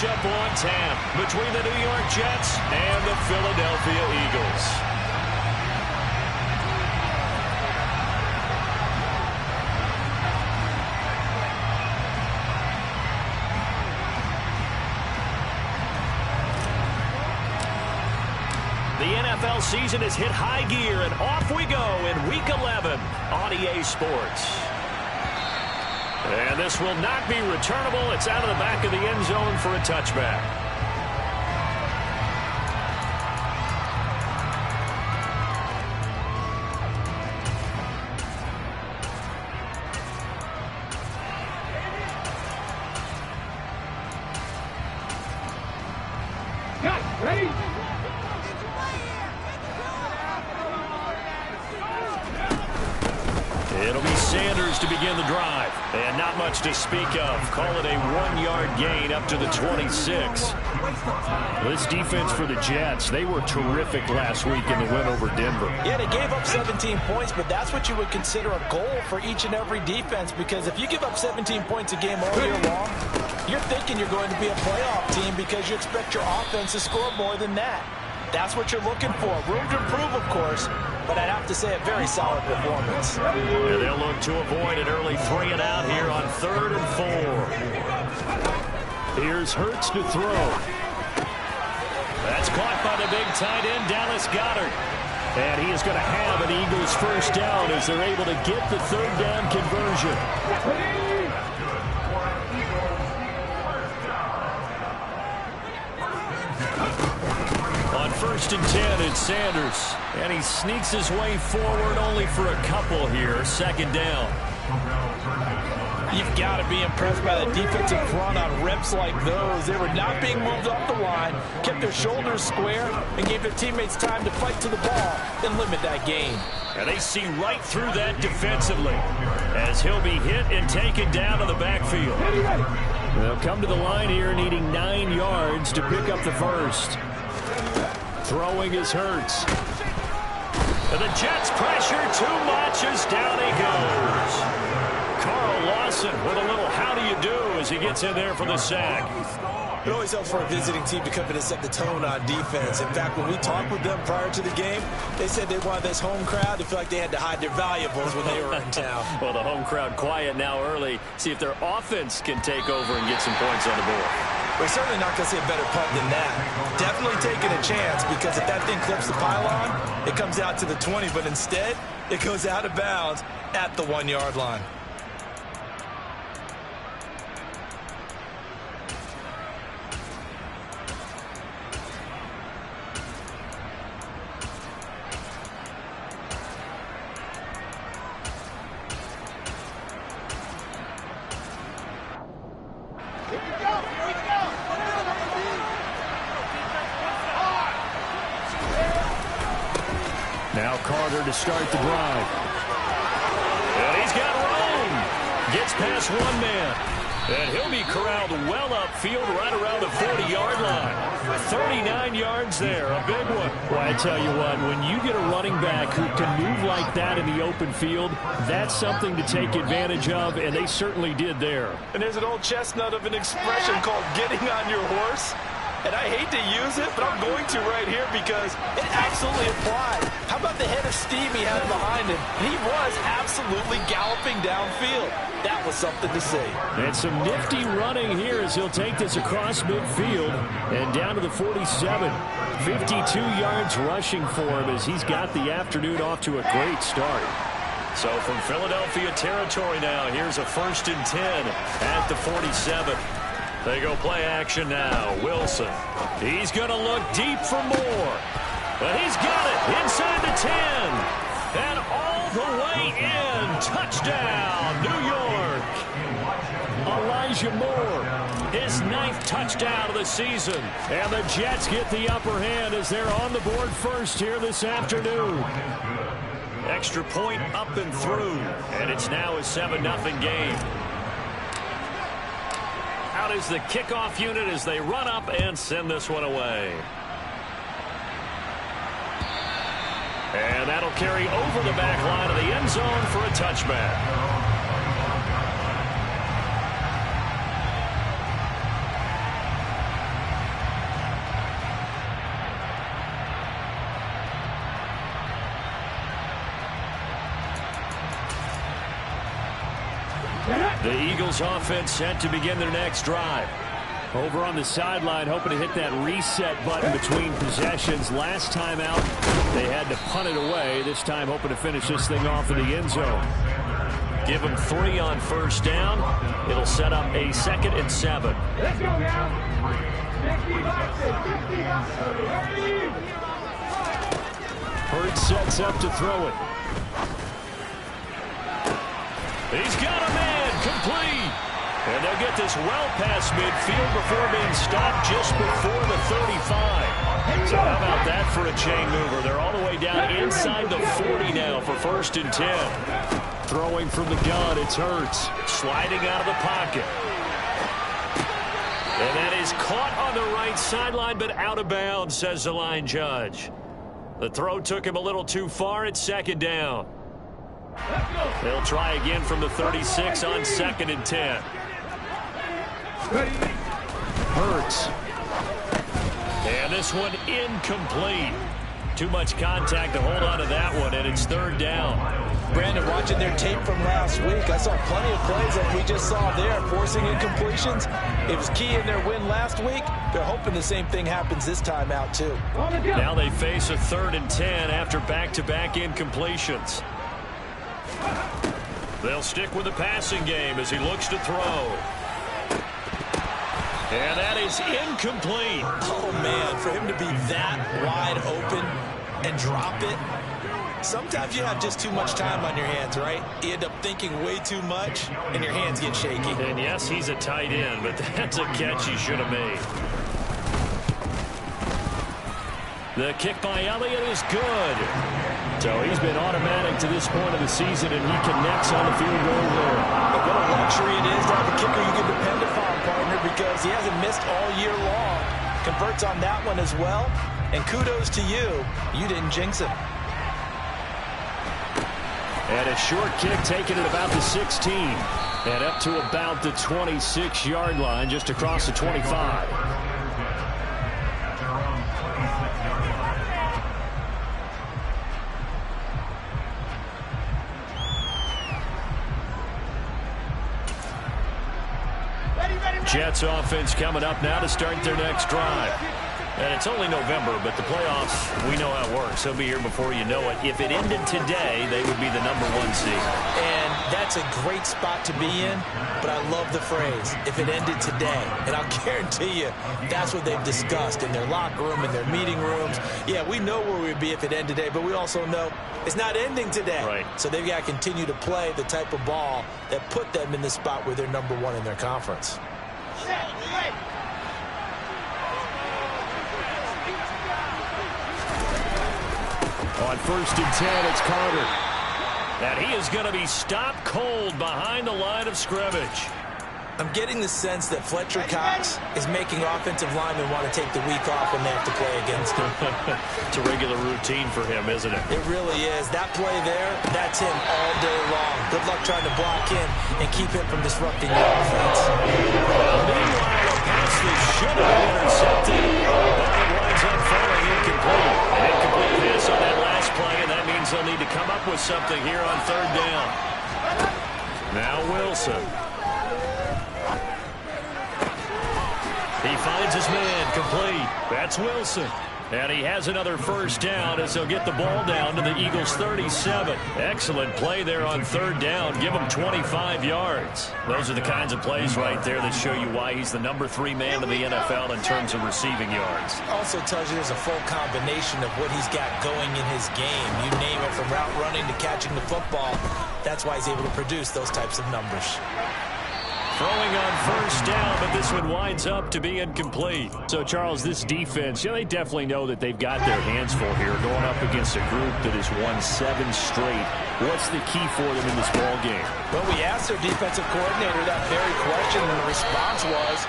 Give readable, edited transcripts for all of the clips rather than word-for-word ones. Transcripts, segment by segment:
matchup on tap between the New York Jets and the Philadelphia Eagles. The NFL season has hit high gear, and off we go in Week 11 on EA Sports. And this will not be returnable. It's out of the back of the end zone for a touchback. Ready? It'll be Sanders to begin the drive. And not much to speak of. Call it a 1-yard gain up to the 26. This defense for the Jets, they were terrific last week in the win over Denver. Yeah, they gave up 17 points, but that's what you would consider a goal for each and every defense, because if you give up 17 points a game all year long, you're thinking you're going to be a playoff team because you expect your offense to score more than that. That's what you're looking for. Room to improve, of course, but I'd have to say a very solid performance. And they'll look to avoid an early 3 and out here on 3rd and 4. Here's Hurts to throw. That's caught by the big tight end, Dallas Goedert. And he is going to have an Eagles first down as they're able to get the 3rd down conversion. On 1st and 10, it's Sanders. And he sneaks his way forward only for a couple here. 2nd down. You've got to be impressed by the defensive front on reps like those. They were not being moved up the line, kept their shoulders square, and gave their teammates time to fight to the ball and limit that gain. And they see right through that defensively as he'll be hit and taken down to the backfield. They'll come to the line here needing 9 yards to pick up the first. Throwing is Hurts. And the Jets pressure too much as down he goes. Carl Lawson with a little how do you do as he gets in there for the sack. It always helps for a visiting team to come in and set the tone on defense. In fact, when we talked with them prior to the game, they said they wanted this home crowd to feel like they had to hide their valuables when they were in town. Well, the home crowd quiet now early. See if their offense can take over and get some points on the board. We're certainly not going to see a better punt than that. Definitely taking a chance, because if that thing clips the pylon, it comes out to the 20, but instead, it goes out of bounds at the 1-yard line. Now Carter to start the drive. And he's got room. Gets past one man. And he'll be corralled well upfield right around the 40-yard line. 39 yards there, a big one. Well, I tell you what, when you get a running back who can move like that in the open field, that's something to take advantage of, and they certainly did there. And there's an old chestnut of an expression called getting on your horse. And I hate to use it, but I'm going to right here because it absolutely applies. How about the head of steam he had behind him? He was absolutely galloping downfield. That was something to see. And some nifty running here as he'll take this across midfield and down to the 47. 52 yards rushing for him as he's got the afternoon off to a great start. So from Philadelphia territory now, here's a 1st and 10 at the 47. They go play action now. Wilson. He's going to look deep for more. But he's got it inside the 10. And all the way in. Touchdown, New York. Elijah Moore, his 9th touchdown of the season. And the Jets get the upper hand as they're on the board first here this afternoon. Extra point up and through. And it's now a 7-0 game. Out is the kickoff unit as they run up and send this one away. And that'll carry over the back line of the end zone for a touchback. The Eagles offense set to begin their next drive. Over on the sideline, hoping to hit that reset button between possessions. Last time out, they had to punt it away. This time, hoping to finish this thing off in the end zone. Give them 3 on first down. It'll set up a 2nd and 7. Let's go, now. Hurts sets up to throw it. He's got a man complete. And they'll get this well past midfield before being stopped just before the 35. So how about that for a chain mover? They're all the way down inside the 40 now for 1st and 10. Throwing from the gun, it's Hurts. Sliding out of the pocket. And that is caught on the right sideline, but out of bounds, says the line judge. The throw took him a little too far. It's 2nd down. They'll try again from the 36 on 2nd and 10. Hurts. And this one incomplete. Too much contact to hold on to that one, and it's 3rd down. Brandon, watching their tape from last week, I saw plenty of plays like we just saw there, forcing incompletions. It was key in their win last week. They're hoping the same thing happens this time out, too. Now they face a 3rd and 10 after back-to-back incompletions. They'll stick with the passing game as he looks to throw. And that is incomplete. Oh, man, for him to be that wide open and drop it. Sometimes you have just too much time on your hands, right? You end up thinking way too much, and your hands get shaky. And yes, he's a tight end, but that's a catch he should have made. The kick by Elliott is good. So he's been automatic to this point of the season, and he connects on the field goal there. But what a luxury it is to have a kicker you can depend upon, partner, because he hasn't missed all year long. Converts on that one as well, and kudos to you. You didn't jinx him. And a short kick taken at about the 16. And up to about the 26-yard line, just across the 25. Jets offense coming up now to start their next drive. And it's only November, but the playoffs, we know how it works. They'll be here before you know it. If it ended today, they would be the #1 seed. And that's a great spot to be in, but I love the phrase, if it ended today. And I'll guarantee you, that's what they've discussed in their locker room, in their meeting rooms. Yeah, we know where we'd be if it ended today, but we also know it's not ending today. Right. So they've got to continue to play the type of ball that put them in the spot where they're #1 in their conference. On 1st and 10, it's Carter. And he is going to be stopped cold behind the line of scrimmage. I'm getting the sense that Fletcher Cox is making offensive linemen want to take the week off when they have to play against him. It's a regular routine for him, isn't it? It really is. That play there, that's him all day long. Good luck trying to block him and keep him from disrupting the offense. Well, meanwhile, a pass that should have been intercepted. That winds up falling incomplete. An incomplete pass on that last play, and that means they'll need to come up with something here on 3rd down. Now Wilson. He finds his man complete. That's Wilson. And he has another 1st down as they'll get the ball down to the Eagles' 37. Excellent play there on 3rd down. Give him 25 yards. Those are the kinds of plays right there that show you why he's the #3 man in the NFL in terms of receiving yards. Also tells you there's a full combination of what he's got going in his game. You name it, from route running to catching the football. That's why he's able to produce those types of numbers. Throwing on 1st down, but this one winds up to be incomplete. So, Charles, this defense, they definitely know that they've got their hands full here going up against a group that has won 7 straight. What's the key for them in this ball game? Well, we asked their defensive coordinator that very question, and the response was,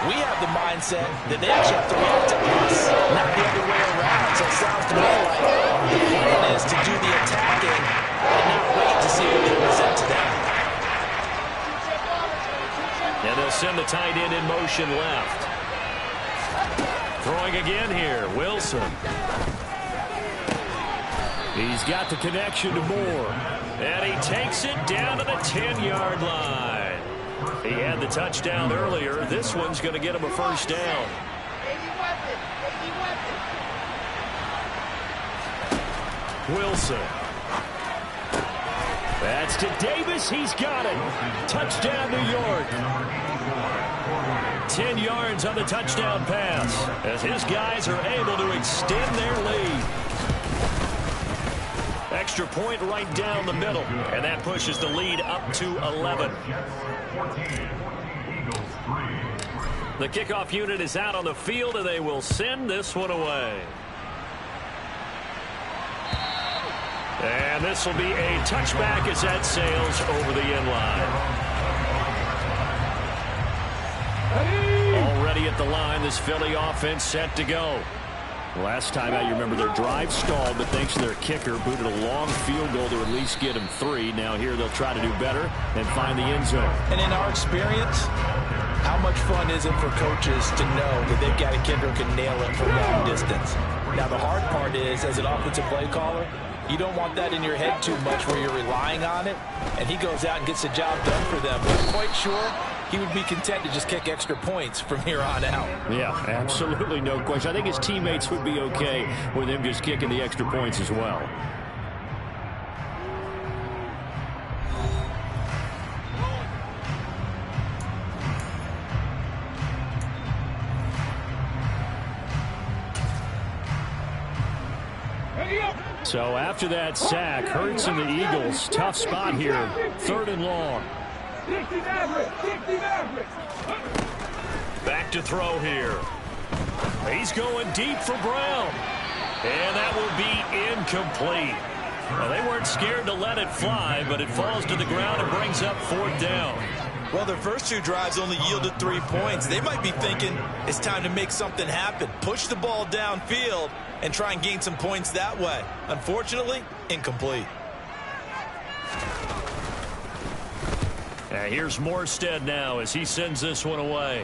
we have the mindset that they actually have to react to us, not the other way around. So it sounds to me like the plan is to do the attacking and not wait to see what they present to them. And they'll send the tight end in motion left. Throwing again here, Wilson. He's got the connection to Moore. And he takes it down to the 10-yard line. He had the touchdown earlier. This one's going to get him a first down. Wilson. That's to Davis. He's got it. Touchdown, New York. 10 yards on the touchdown pass as his guys are able to extend their lead. Extra point right down the middle, and that pushes the lead up to 11. The kickoff unit is out on the field, and they will send this one away. And this will be a touchback as that sails over the end line. Already at the line, this Philly offense set to go. Last time out, you remember their drive stalled, but thanks to their kicker, booted a long field goal to at least get them 3. Now here they'll try to do better and find the end zone. And in our experience, how much fun is it for coaches to know that they've got a kicker who can nail it from long distance? Now the hard part is, as an offensive play caller, you don't want that in your head too much where you're relying on it, and he goes out and gets the job done for them. But I'm quite sure he would be content to just kick extra points from here on out. Yeah, absolutely no question. I think his teammates would be okay with him just kicking the extra points as well. So after that sack, Hurts and the Eagles, tough spot here, 3rd and long. Back to throw here. He's going deep for Brown. And that will be incomplete. Well, they weren't scared to let it fly, but it falls to the ground and brings up 4th down. Well, their first 2 drives only yielded 3 points. They might be thinking it's time to make something happen. Push the ball downfield and try and gain some points that way. Unfortunately, incomplete. Here's Morstead now as he sends this one away.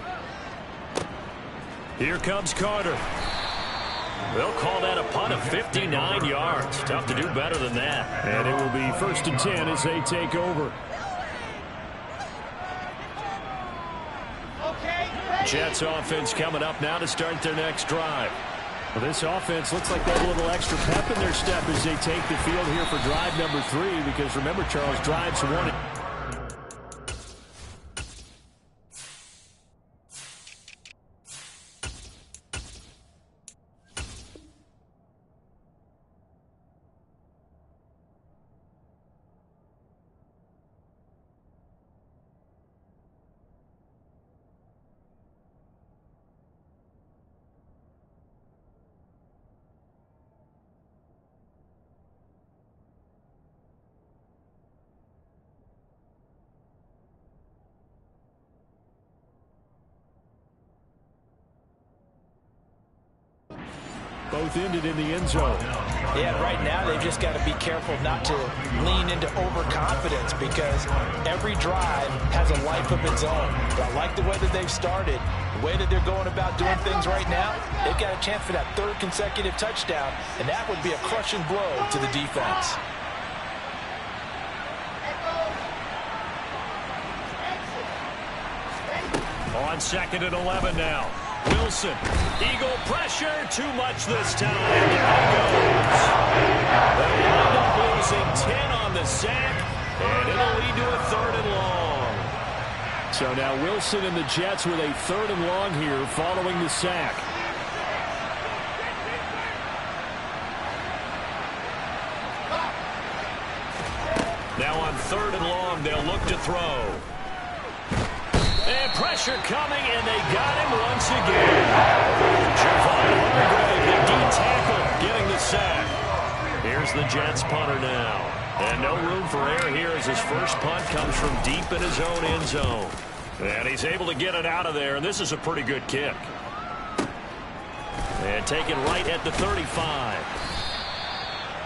Here comes Carter. They'll call that a punt of 59 yards. Tough to do better than that. And it will be 1st and 10 as they take over. Jets offense coming up now to start their next drive. Well, this offense looks like they have a little extra pep in their step as they take the field here for drive number 3, because remember, Charles, drives 1. Both ended in the end zone. Yeah, right now they've just got to be careful not to lean into overconfidence, because every drive has a life of its own. But I like the way that they've started, the way that they're going about doing things right now. They've got a chance for that 3rd consecutive touchdown, and that would be a crushing blow to the defense. On 2nd and 11 now. Wilson, Eagle pressure, too much this time. Down he goes. They'll wind up losing 10 on the sack, and it'll lead to a 3rd and long. So now Wilson and the Jets with a 3rd and long here following the sack. Now on 3rd and long, they'll look to throw. And pressure coming, and they got him once again. Javon Hargrave, the D-tackle, getting the sack. Here's the Jets punter now. And no room for error here as his first punt comes from deep in his own end zone. And he's able to get it out of there, and this is a pretty good kick. And taken right at the 35.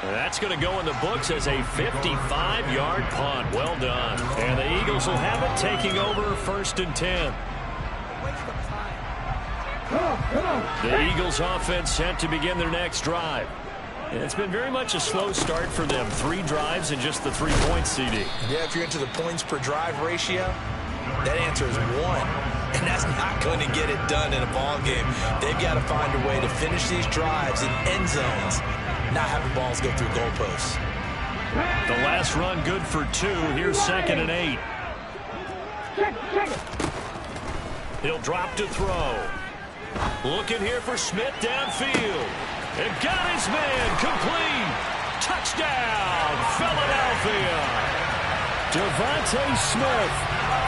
And that's going to go in the books as a 55-yard punt. Well done. And the Eagles will have it, taking over 1st and 10. The Eagles offense set to begin their next drive. And it's been very much a slow start for them. 3 drives and just the 3 points, CD. Yeah, if you're into the points per drive ratio, That answer is one. And that's not going to get it done in a ball game. They've got to find a way to finish these drives in end zones, not having balls go through goalposts. The last run good for 2. Here's 2nd and 8. He'll drop to throw. Looking here for Smith downfield. And got his man complete. Touchdown, Philadelphia. Devontae Smith,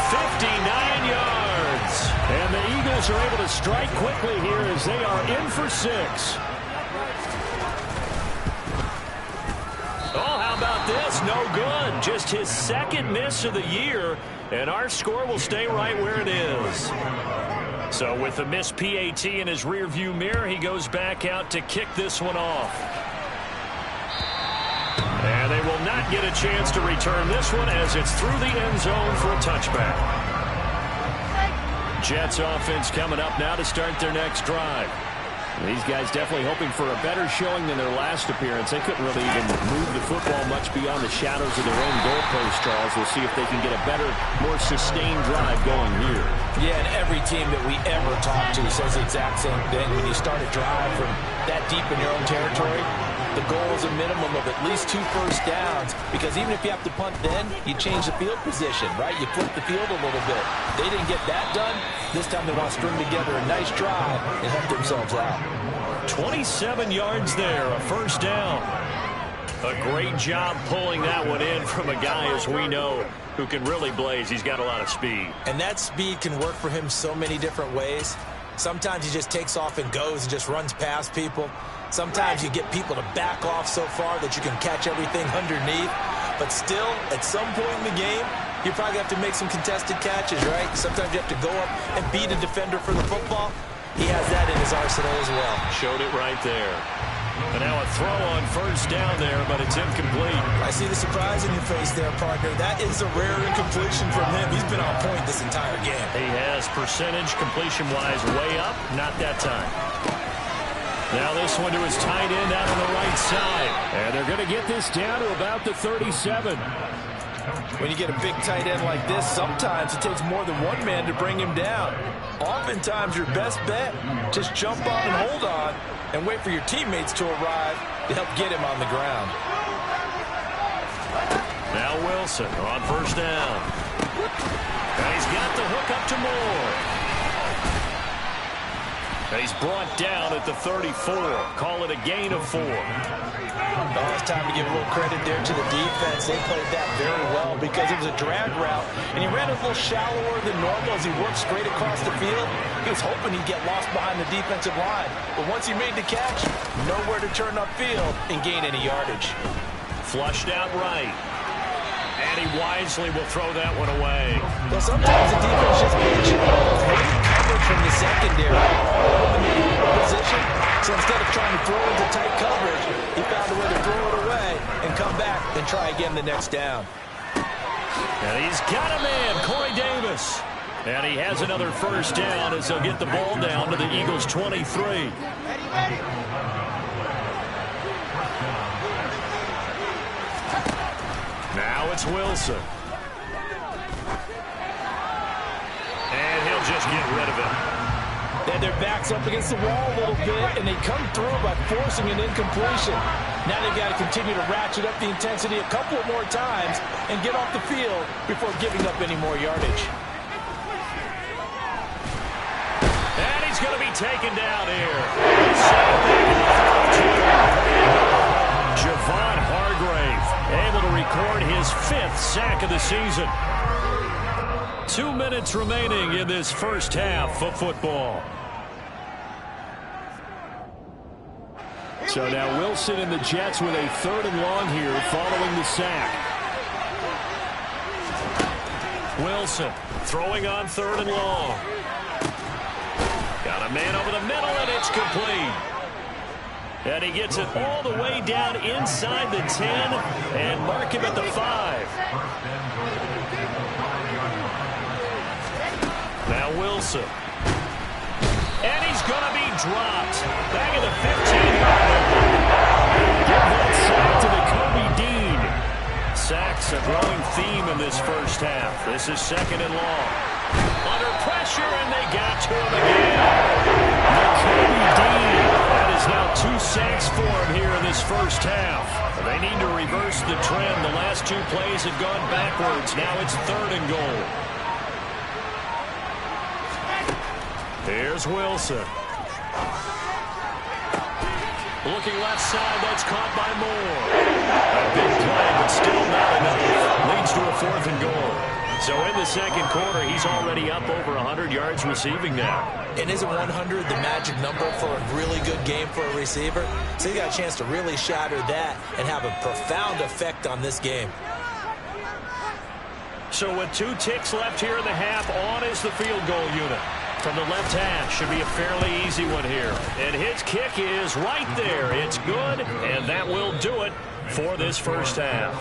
59 yards. And the Eagles are able to strike quickly here as they are in for 6. Oh, how about this? No good. Just his 2nd miss of the year, and our score will stay right where it is. So with the missed PAT in his rearview mirror, he goes back out to kick this one off. And they will not get a chance to return this one as it's through the end zone for a touchback. Jets offense coming up now to start their next drive. These guys definitely hoping for a better showing than their last appearance. They couldn't really even move the football much beyond the shadows of their own goalpost, Charles. We'll see if they can get a better, more sustained drive going here. Yeah, and every team that we ever talk to says the exact same thing. When you start a drive from that deep in your own territory, the goal is a minimum of at least 2 first downs, because even if you have to punt then, you change the field position, right? You flip the field a little bit. They didn't get that done. This time they want to string together a nice drive and help themselves out. 27 yards there, a first down. A great job pulling that one in from a guy, as we know, who can really blaze. He's got a lot of speed. And that speed can work for him so many different ways. Sometimes he just takes off and goes and just runs past people. Sometimes you get people to back off so far that you can catch everything underneath. But still, at some point in the game, you probably have to make some contested catches, right? Sometimes you have to go up and beat a defender for the football. He has that in his arsenal as well. Showed it right there. And now a throw on first down there, but it's incomplete. I see the surprise in your face there, partner. That is a rare incompletion from him. He's been on point this entire game. He has percentage completion-wise way up. Not that time. Now this one to his tight end out on the right side. And they're going to get this down to about the 37. When you get a big tight end like this, sometimes it takes more than one man to bring him down. Oftentimes, your best bet, just jump on and hold on and wait for your teammates to arrive to help get him on the ground. Now Wilson on first down. And he's got the hook up to Moore. And he's brought down at the 34. Call it a gain of 4. Oh, it's time to give a little credit there to the defense. They played that very well because it was a drag route, and he ran a little shallower than normal as he worked straight across the field. He was hoping he'd get lost behind the defensive line, but once he made the catch, nowhere to turn upfield and gain any yardage. Flushed out right, and he wisely will throw that one away. Well, sometimes the defense just needs you coverage from the secondary position. So instead of trying to throw into tight coverage, he found a way to throw it away and come back and try again the next down. And he's got a man, Corey Davis. And he has another first down as they'll get the ball down to the Eagles' 23. Now it's Wilson. And he'll just get rid of it. They had their backs up against the wall a little bit, and they come through by forcing an incompletion. Now they've got to continue to ratchet up the intensity a couple more times and get off the field before giving up any more yardage. And he's going to be taken down here. Javon Hargrave able to record his 5th sack of the season. 2 minutes remaining in this first half of football. So now Wilson and the Jets with a 3rd and long here following the sack. Wilson throwing on 3rd and long. Got a man over the middle, and it's complete. And he gets it all the way down inside the 10 and mark him at the 5. Now Wilson. And he's going to be dropped. Back at the 15-yard line. Give that sack to the Kobe Dean. Sacks a growing theme in this first half. This is 2nd and long. pressure, and they got to him again. McCurdy Dean. That is now 2 sacks for him here in this first half. They need to reverse the trend. The last 2 plays have gone backwards. Now it's 3rd and goal. Here's Wilson. Looking left side, that's caught by Moore. A big play, but still not enough. Leads to a 4th and goal. So in the second quarter, he's already up over 100 yards receiving now. And isn't 100 the magic number for a really good game for a receiver? So he got a chance to really shatter that and have a profound effect on this game. So with 2 ticks left here in the half, on is the field goal unit. From the left half, should be a fairly easy one here. And his kick is right there. It's good, and that will do it for this first half.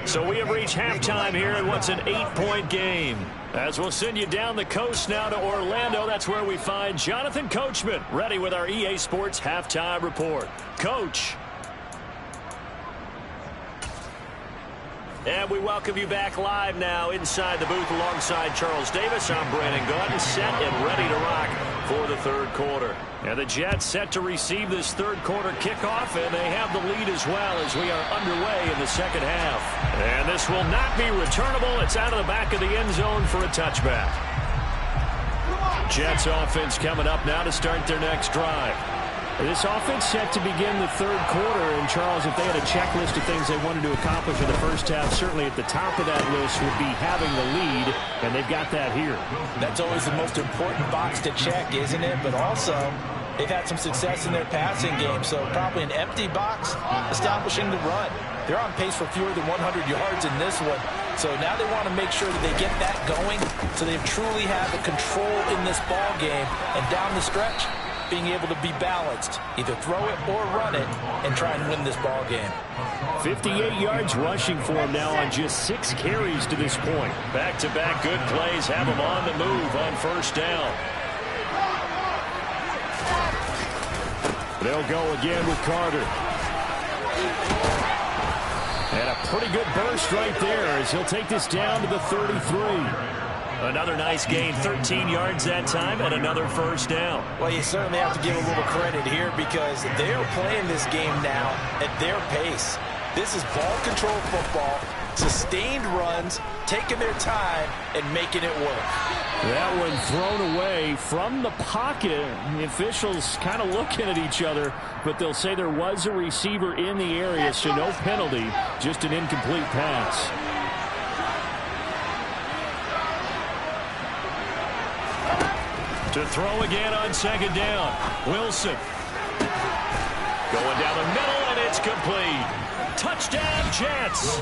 So we have reached halftime here in what's an 8-point game. As we'll send you down the coast now to Orlando, that's where we find Jonathan Coachman, ready with our EA Sports Halftime Report. Coach. And we welcome you back live now inside the booth alongside Charles Davis. I'm Brandon Gaudin, set and ready to rock for the 3rd quarter. And the Jets set to receive this 3rd quarter kickoff, and they have the lead as well as we are underway in the second half. And this will not be returnable. It's out of the back of the end zone for a touchback. Jets offense coming up now to start their next drive. This offense set to begin the 3rd quarter, and Charles, if they had a checklist of things they wanted to accomplish in the first half, certainly at the top of that list would be having the lead, and they've got that here. That's always the most important box to check, isn't it? But also, they've had some success in their passing game, so probably an empty box establishing the run. They're on pace for fewer than 100 yards in this one, so now they want to make sure that they get that going so they truly have the control in this ball game, and down the stretch, being able to be balanced, either throw it or run it, and try and win this ball game. 58 yards rushing for him now on just 6 carries to this point. Back-to-back good plays have him on the move on first down. They'll go again with Carter. And a pretty good burst right there as he'll take this down to the 33. Another nice gain, 13 yards that time, and another first down. Well, you certainly have to give a little credit here because they're playing this game now at their pace. This is ball control football, sustained runs, taking their time, and making it work. That one thrown away from the pocket. The officials kind of looking at each other, but they'll say there was a receiver in the area, so no penalty, just an incomplete pass. To throw again on second down. Wilson. Going down the middle, and it's complete. Touchdown, Jets.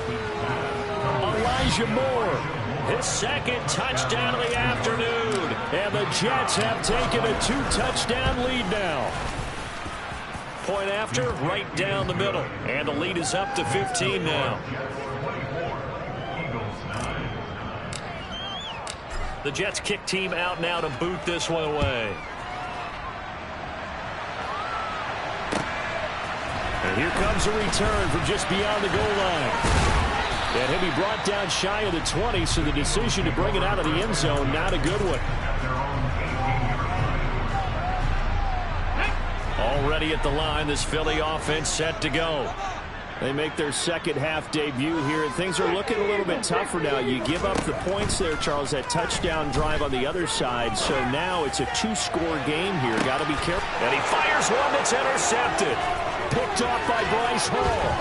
Elijah Moore. His 2nd touchdown of the afternoon. And the Jets have taken a 2-touchdown lead now. Point after, right down the middle. And the lead is up to 15 now. The Jets kick team out now to boot this one away. And here comes a return from just beyond the goal line. And he'll be brought down shy of the 20, so the decision to bring it out of the end zone, not a good one. Already at the line, this Philly offense set to go. They make their second half debut here, and things are looking a little bit tougher now. You give up the points there, Charles, that touchdown drive on the other side. So now it's a 2-score game here. Got to be careful. And he fires one that's intercepted. Picked off by Bryce Hall.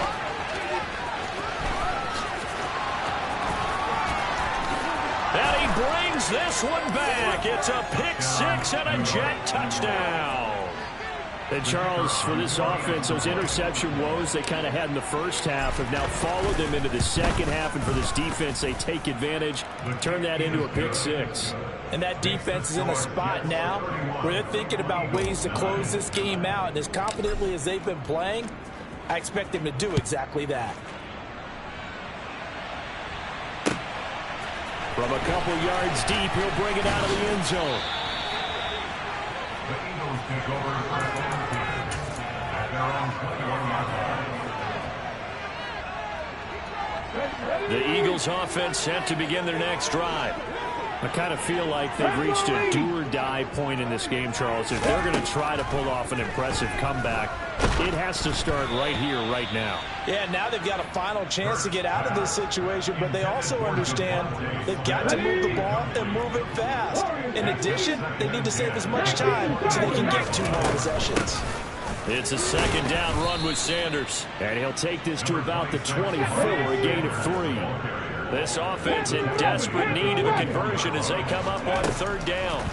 And he brings this one back. It's a pick-6 and a Jet touchdown. And Charles, for this offense, those interception woes they kind of had in the first half have now followed them into the second half. And for this defense, they take advantage, turn that into a pick-6. And that defense is in a spot now where they're thinking about ways to close this game out. And as confidently as they've been playing, I expect them to do exactly that. From a couple yards deep, he'll bring it out of the end zone. The Eagles take over at their own 21-yard line. The Eagles offense set to begin their next drive. I kind of feel like they've reached a do-or-die point in this game, Charles. If they're going to try to pull off an impressive comeback, it has to start right here, right now. Yeah, now they've got a final chance to get out of this situation, but they also understand they've got to move the ball and move it fast. In addition, they need to save as much time so they can get 2 more possessions. It's a second down run with Sanders, and he'll take this to about the 24, a gain of 3. This offense in desperate need of a conversion as they come up on 3rd down.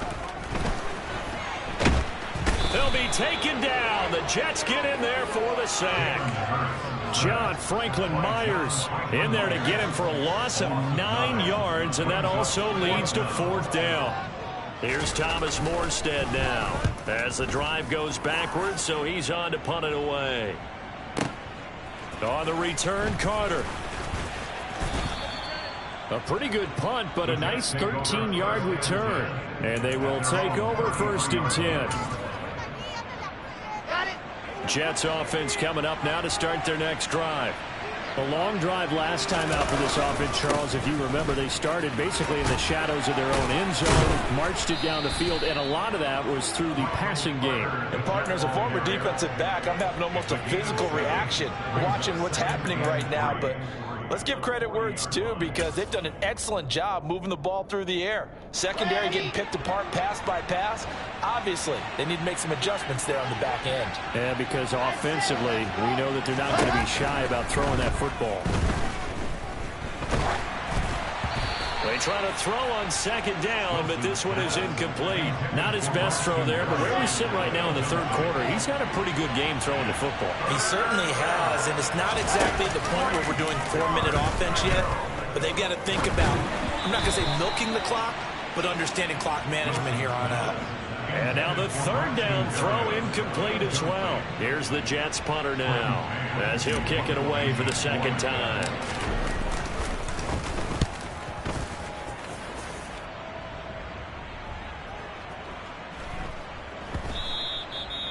They'll be taken down. The Jets get in there for the sack. John Franklin Myers in there to get him for a loss of 9 yards, and that also leads to 4th down. Here's Thomas Morstead now as the drive goes backwards, so he's on to punt it away. On the return, Carter. A pretty good punt, but a nice 13-yard return. And they will take over 1st and 10. Jets offense coming up now to start their next drive. A long drive last time out for this offense, Charles. If you remember, they started basically in the shadows of their own end zone, marched it down the field, and a lot of that was through the passing game. And, partner, as a former defensive back, I'm having almost a physical reaction watching what's happening right now, but let's give credit where it's due because they've done an excellent job moving the ball through the air. Secondary getting picked apart pass by pass. Obviously, they need to make some adjustments there on the back end. Yeah, because offensively, we know that they're not going to be shy about throwing that football. They try to throw on 2nd down, but this one is incomplete. Not his best throw there, but where we sit right now in the 3rd quarter, he's had a pretty good game throwing the football. He certainly has, and it's not exactly the point where we're doing 4-minute offense yet, but they've got to think about, I'm not going to say milking the clock, but understanding clock management here on out. And now the 3rd down throw incomplete as well. Here's the Jets punter now as he'll kick it away for the 2nd time.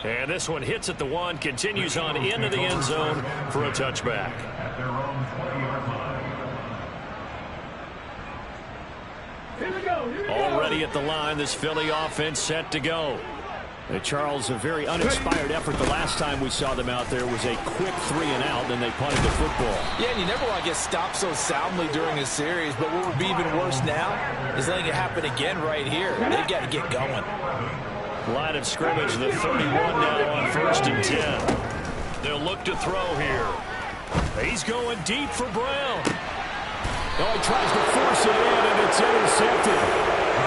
And this one hits at the 1, continues on into the end zone for a touchback. At their own 20-yard line. Already at the line, this Philly offense set to go. Charles, a very uninspired effort the last time we saw them out there was a quick 3-and-out, then they punted the football. Yeah, and you never want to get stopped so soundly during a series, but what would be even worse now is letting it happen again right here. They've got to get going. Line of scrimmage, the 31 now on 1st and 10. They'll look to throw here. He's going deep for Brown. Oh, he tries to force it in, and it's intercepted.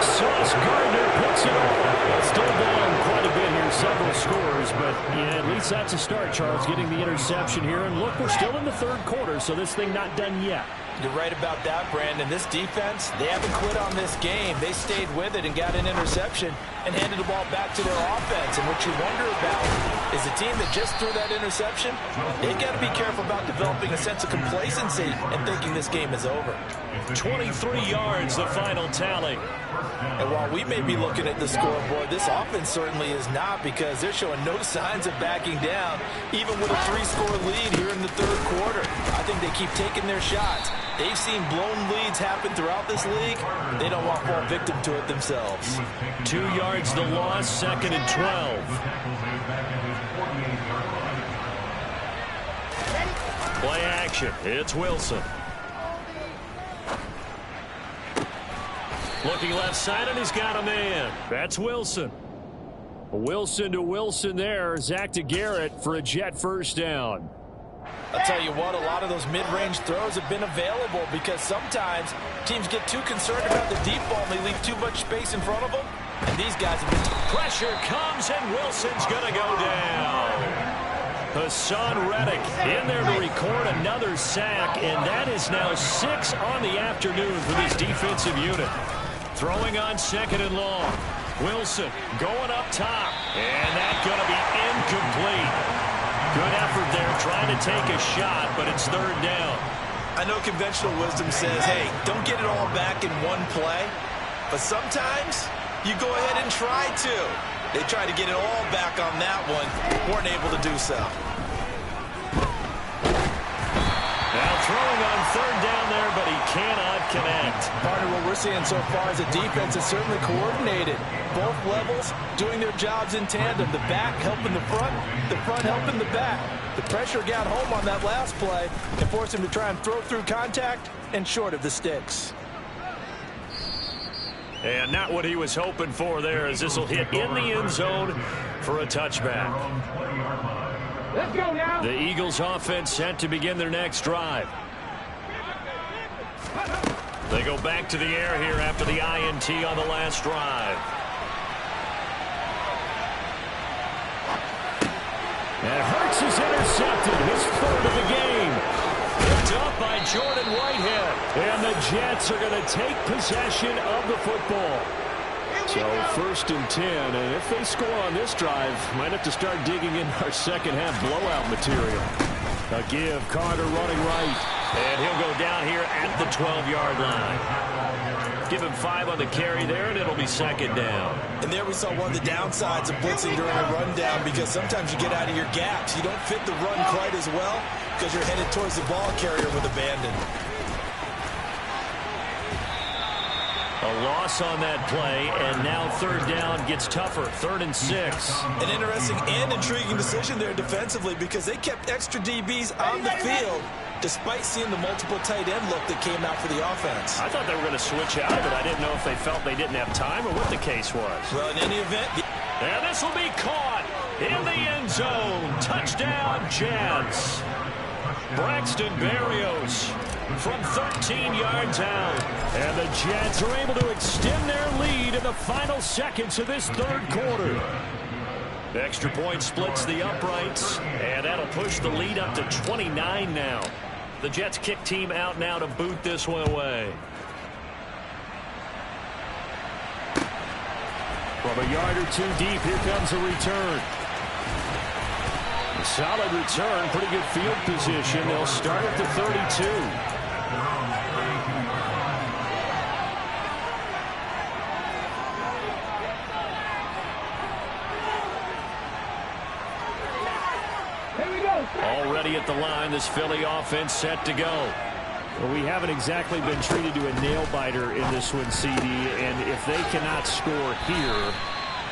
Sauce Gardner puts it on. Still down quite a bit here, several scores, but yeah, at least that's a start, Charles, getting the interception here. And look, we're still in the 3rd quarter, so this thing not done yet. You're right about that, Brandon. This defense, they haven't quit on this game. They stayed with it and got an interception and handed the ball back to their offense. And what you wonder about is the team that just threw that interception, they've got to be careful about developing a sense of complacency and thinking this game is over. 23 yards, the final tally. And while we may be looking at the scoreboard, this offense certainly is not because they're showing no signs of backing down, even with a 3-score lead here in the 3rd quarter. I think they keep taking their shots. They've seen blown leads happen throughout this league. They don't want to fall victim to it themselves. 2 yards the loss, 2nd and 12. Play action. It's Wilson. Looking left side, and he's got a man. That's Wilson. Wilson to Wilson there. Zach to Garrett for a Jet 1st down. I'll tell you what, a lot of those mid-range throws have been available because sometimes teams get too concerned about the deep ball and they leave too much space in front of them. And these guys have been... Pressure comes, and Wilson's going to go down. Hassan Reddick in there to record another sack, and that is now 6 on the afternoon for this defensive unit. Throwing on 2nd and long. Wilson going up top, and that's going to be incomplete. Good effort there trying to take a shot, but it's 3rd down. I know conventional wisdom says, hey, don't get it all back in one play, but sometimes you go ahead and try to. They tried to get it all back on that one, weren't able to do so. Now throwing on 3rd down there, but he cannot connect. Partner, what we're seeing so far is the defense is certainly coordinated. Both levels doing their jobs in tandem. The back helping the front helping the back. The pressure got home on that last play and forced him to try and throw through contact and short of the sticks. And not what he was hoping for there, as this will hit in the end zone for a touchback. Let's go now. The Eagles offense set to begin their next drive. They go back to the air here after the INT on the last drive. And Hurts is intercepted, his third of the game. Picked up by Jordan Whitehead. And the Jets are going to take possession of the football. So 1st and 10, and if they score on this drive, might have to start digging in our second half blowout material. A give, Carter running right. And he'll go down here at the 12-yard line. Give him 5 on the carry there, and it'll be 2nd down. And there we saw one of the downsides of blitzing during a rundown, because sometimes you get out of your gaps. You don't fit the run quite as well because you're headed towards the ball carrier with abandon. A loss on that play, and now 3rd down gets tougher. 3rd and 6. An interesting and intriguing decision there defensively, because they kept extra DBs on the field despite seeing the multiple tight end look that came out for the offense. I thought they were going to switch out, but I didn't know if they felt they didn't have time or what the case was. Well, in any event... And this will be caught in the end zone. Touchdown, Jets. Braxton Berrios from 13 yards out. And the Jets are able to extend their lead in the final seconds of this 3rd quarter. The extra point splits the uprights, and that'll push the lead up to 29 now. The Jets kick team out now to boot this one away. From a yard or 2 deep, here comes a return. A solid return, pretty good field position. They'll start at the 32. Already at the line, this Philly offense set to go. Well, we haven't exactly been treated to a nail-biter in this one, CD, and if they cannot score here,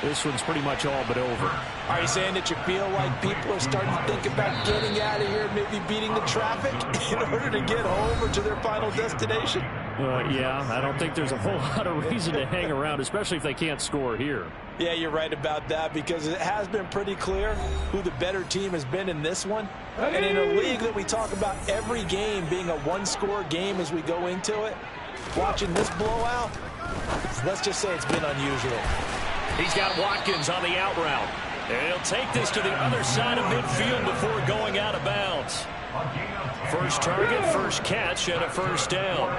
this one's pretty much all but over. Are you saying that you feel like people are starting to think about getting out of here, maybe beating the traffic in order to get home or to their final destination? Yeah, I don't think there's a whole lot of reason to hang around, especially if they can't score here. Yeah, you're right about that, because it has been pretty clear who the better team has been in this one. And in a league that we talk about every game being a one-score game as we go into it, watching this blowout, let's just say it's been unusual. He's got Watkins on the out route. And he'll take this to the other side of midfield before going out of bounds. First target, first catch, and a 1st down.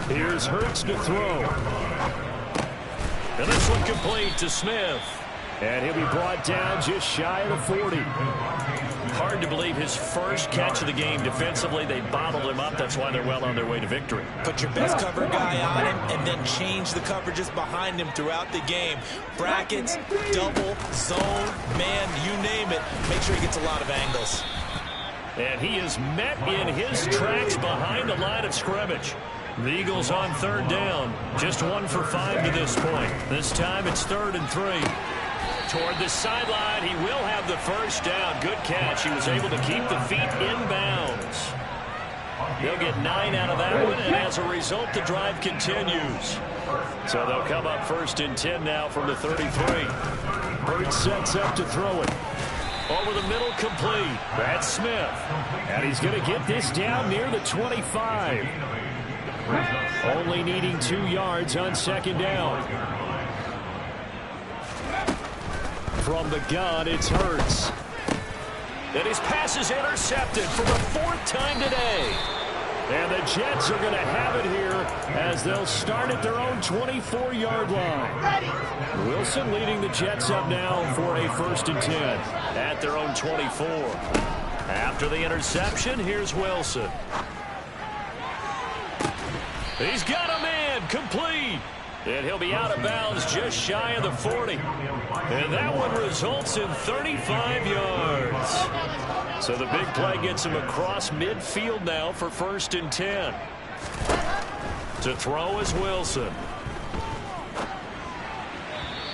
Here's Hurts to throw. And this one complete to Smith. And he'll be brought down just shy of the 40. Hard to believe his first catch of the game defensively. They bottled him up. That's why they're well on their way to victory. Put your best cover guy on him and then change the coverages behind him throughout the game. Brackets, double, zone, man, you name it. Make sure he gets a lot of angles. And he is met in his tracks behind the line of scrimmage. The Eagles on 3rd down. Just 1 for 5 to this point. This time it's 3rd and 3. Toward the sideline, he will have the 1st down. Good catch. He was able to keep the feet in bounds. They'll get 9 out of that one, and as a result, the drive continues. So they'll come up 1st and 10 now from the 33. Hurts sets up to throw it. Over the middle, complete. That's Smith. And he's going to get this down near the 25. Only needing 2 yards on 2nd down. From the gun, it's Hurts. And his pass is intercepted for the 4th time today. And the Jets are going to have it here as they'll start at their own 24-yard line. Wilson leading the Jets up now for a 1st and 10 at their own 24. After the interception, here's Wilson. He's got a man, complete. And he'll be out of bounds just shy of the 40. And that one results in 35 yards. So the big play gets him across midfield now for 1st and 10. To throw is Wilson.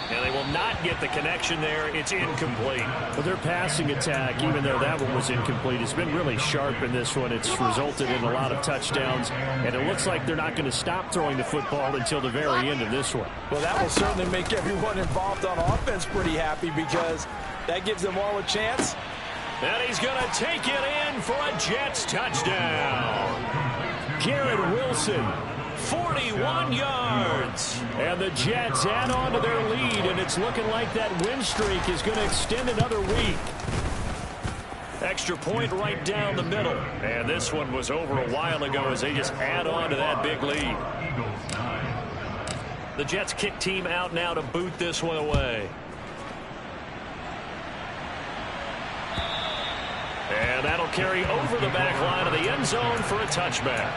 And they will not get the connection there. It's incomplete. Well, their passing attack, even though that one was incomplete, has been really sharp in this one. It's resulted in a lot of touchdowns, and it looks like they're not going to stop throwing the football until the very end of this one. Well, that will certainly make everyone involved on offense pretty happy because that gives them all a chance. And he's going to take it in for a Jets touchdown. Garrett Wilson, 41 yards. And the Jets add on to their lead, and it's looking like that win streak is going to extend another week. Extra point right down the middle. And this one was over a while ago as they just add on to that big lead. The Jets kick team out now to boot this one away. And that'll carry over the back line of the end zone for a touchback.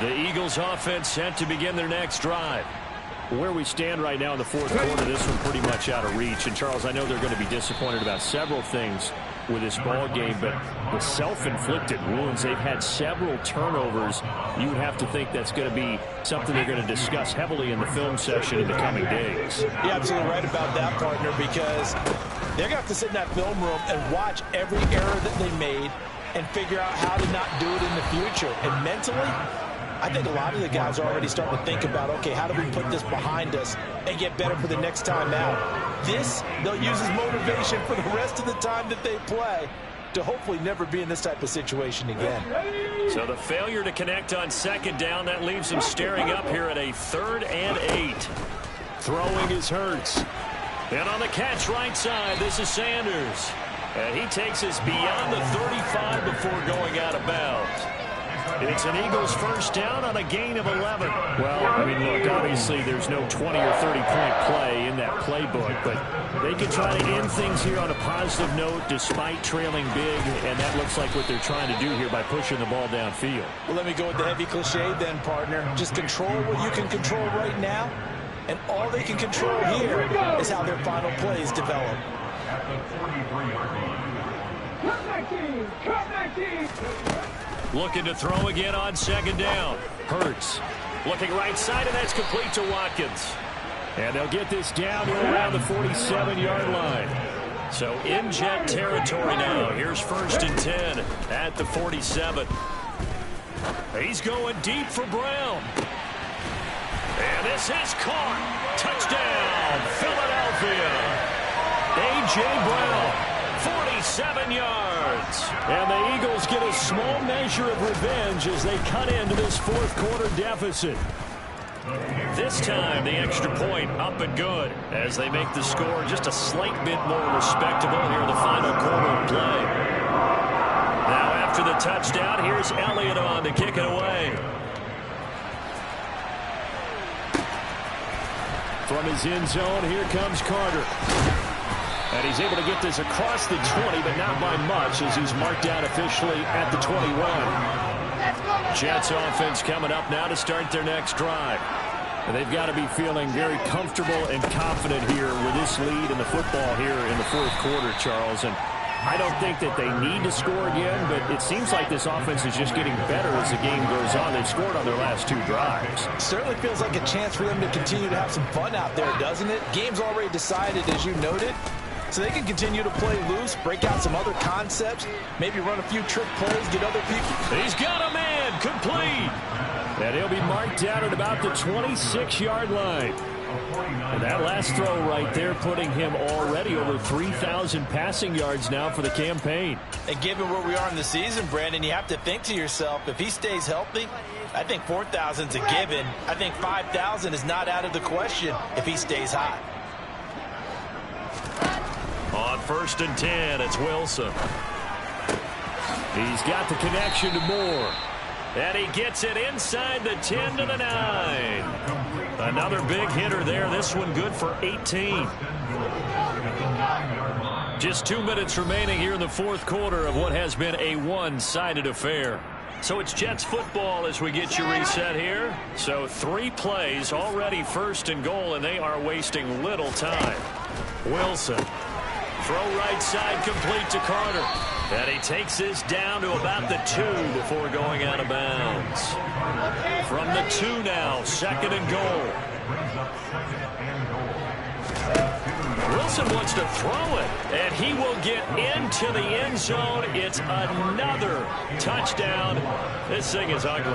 The Eagles offense set to begin their next drive. Where we stand right now in the fourth quarter, this one pretty much out of reach. And, Charles, I know they're going to be disappointed about several things with this ball game, but the self-inflicted wounds, they've had several turnovers. You would have to think that's going to be something they're going to discuss heavily in the film session in the coming days. You're absolutely right about that, partner, because they're going to have to sit in that film room and watch every error that they made and figure out how to not do it in the future. And mentally, I think a lot of the guys are already starting to think about, okay, how do we put this behind us and get better for the next time out? This, they'll use as motivation for the rest of the time that they play to hopefully never be in this type of situation again. So the failure to connect on 2nd down, that leaves them staring up here at a 3rd and 8. Throwing is Hurts. And on the catch right side, this is Sanders. And he takes us beyond the 35 before going out of bounds. It's an Eagles 1st down on a gain of 11. Well, I mean, look, obviously there's no 20 or 30-point play in that playbook, but they can try to end things here on a positive note despite trailing big, and that looks like what they're trying to do here by pushing the ball downfield. Well, let me go with the heavy cliche then, partner. Just control what you can control right now, and all they can control here is how their final plays develop. At the 43-yard line. Cut back team! Cut back team! Looking to throw again on 2nd down. Hurts looking right side, and that's complete to Watkins. And they'll get this down here around the 47-yard line. So in Jet territory now. Here's 1st and 10 at the 47. He's going deep for Brown. And this is caught. Touchdown, Philadelphia. A.J. Brown. 47 yards. And the Eagles get a small measure of revenge as they cut into this fourth quarter deficit. This time the extra point up and good as they make the score just a slight bit more respectable here in the final quarter of play. Now after the touchdown, here's Elliott on to kick it away. From his end zone, here comes Carter. And he's able to get this across the 20, but not by much as he's marked out officially at the 21. Jets offense coming up now to start their next drive. And they've got to be feeling very comfortable and confident here with this lead in the football here in the fourth quarter, Charles. And I don't think that they need to score again, but it seems like this offense is just getting better as the game goes on. They've scored on their last 2 drives. Certainly feels like a chance for them to continue to have some fun out there, doesn't it? Game's already decided, as you noted. So they can continue to play loose, break out some other concepts, maybe run a few trick plays, get other people. He's got a man, complete. And he'll be marked down at about the 26-yard line. And that last throw right there putting him already over 3,000 passing yards now for the campaign. And given where we are in the season, Brandon, you have to think to yourself, if he stays healthy, I think 4,000's a given. I think 5,000 is not out of the question if he stays hot. On 1st and 10, it's Wilson. He's got the connection to Moore. And he gets it inside the 10 to the 9. Another big hitter there. This one good for 18. Just 2 minutes remaining here in the fourth quarter of what has been a one-sided affair. So it's Jets football as we get you reset here. So 3 plays already first and goal, and they are wasting little time. Wilson. Throw right side complete to Carter. And he takes this down to about the 2 before going out of bounds. From the 2 now, second and goal. Wilson wants to throw it, and he will get into the end zone. It's another touchdown. This thing is ugly.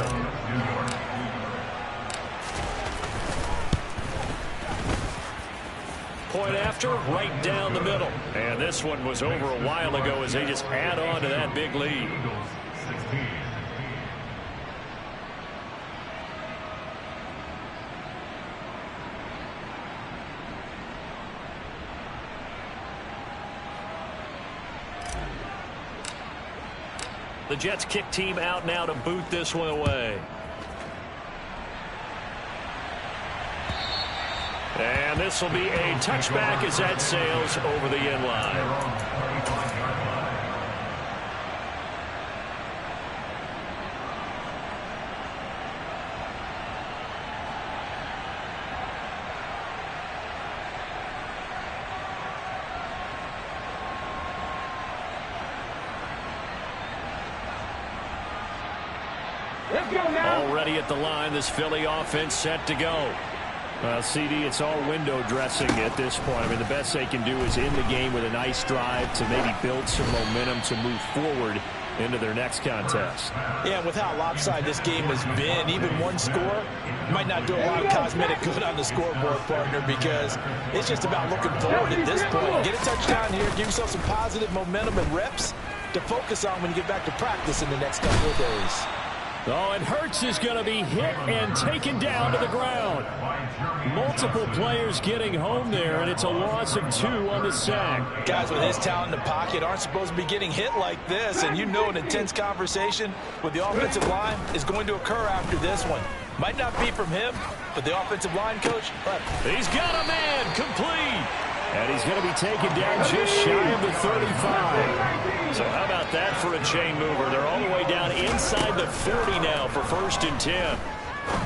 Point after, right down the middle. And this one was over a while ago as they just add on to that big lead. The Jets kick team out now to boot this one away. And this will be a touchback as that sails over the end line. Already at the line, this Philly offense set to go. CD, it's all window dressing at this point. I mean, the best they can do is end the game with a nice drive to maybe build some momentum to move forward into their next contest. Yeah, with how lopsided this game has been, even one score might not do a lot of cosmetic good on the scoreboard, partner, because it's just about looking forward at this point. Get a touchdown here, give yourself some positive momentum and reps to focus on when you get back to practice in the next couple of days. Oh, and Hurts is going to be hit and taken down to the ground. Multiple players getting home there, and it's a loss of 2 on the sack. Guys with his talent in the pocket aren't supposed to be getting hit like this, and you know an intense conversation with the offensive line is going to occur after this one. Might not be from him, but the offensive line coach, he's got a man complete. And he's going to be taken down just shy of the 35. So how about that for a chain mover? They're all the way down inside the 40 now for 1st and 10.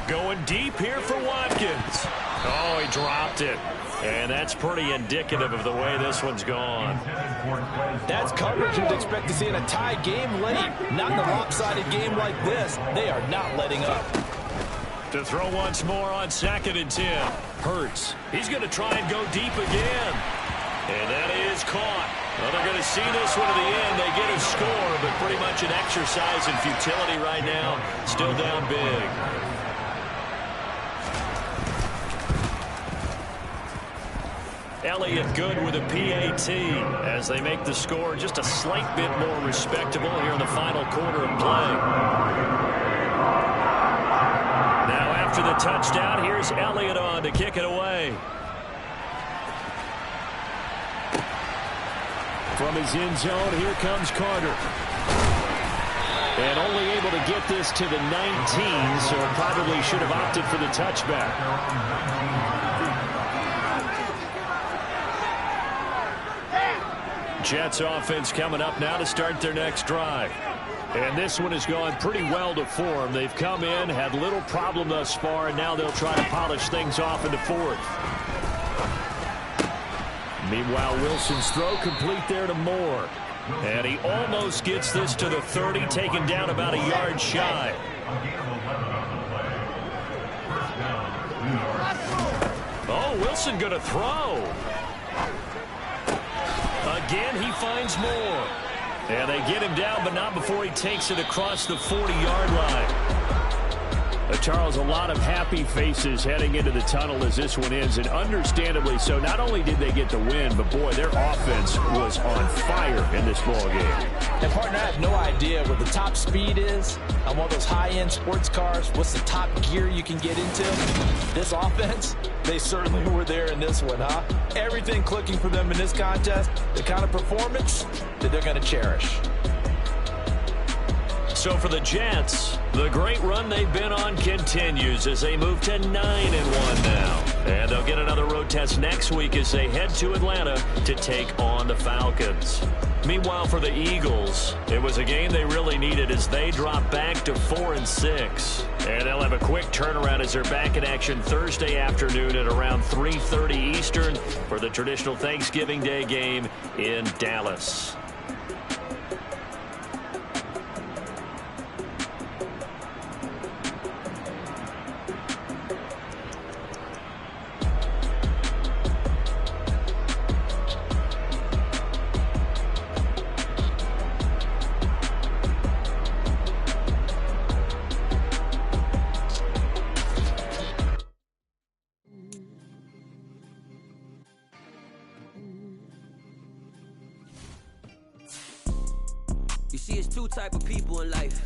Going deep here for Watkins. Oh, he dropped it. And that's pretty indicative of the way this one's gone. That's coverage you'd expect to see in a tie game late. Not in a lopsided game like this. They are not letting up. To throw once more on 2nd and 10. Hurts. He's going to try and go deep again. And that is caught. Well, they're going to see this one to the end. They get a score, but pretty much an exercise in futility right now. Still down big. Elliott good with a PAT as they make the score just a slight bit more respectable here in the final quarter of play. Now after the touchdown, here's Elliott on to kick it away. From his end zone, here comes Carter. And only able to get this to the 19, so probably should have opted for the touchback. Jets offense coming up now to start their next drive. And this one has gone pretty well to form. They've come in, had little problem thus far, and now they'll try to polish things off in the 4th. Meanwhile, Wilson's throw complete there to Moore. And he almost gets this to the 30, taken down about a yard shy. Oh, Wilson going to throw. Again, he finds Moore. And they get him down, but not before he takes it across the 40-yard line. Charles, a lot of happy faces heading into the tunnel as this one ends, and understandably so. Not only did they get the win, but boy, their offense was on fire in this ball game. And partner, I have no idea what the top speed is on one of those high-end sports cars. What's the top gear you can get into? This offense, they certainly were there in this one, huh? Everything clicking for them in this contest, the kind of performance that they're going to cherish. So for the Jets, the great run they've been on continues as they move to 9-1 now. And they'll get another road test next week as they head to Atlanta to take on the Falcons. Meanwhile, for the Eagles, it was a game they really needed as they drop back to 4-6. And they'll have a quick turnaround as they're back in action Thursday afternoon at around 3:30 Eastern for the traditional Thanksgiving Day game in Dallas. You see, it's two type of people in life.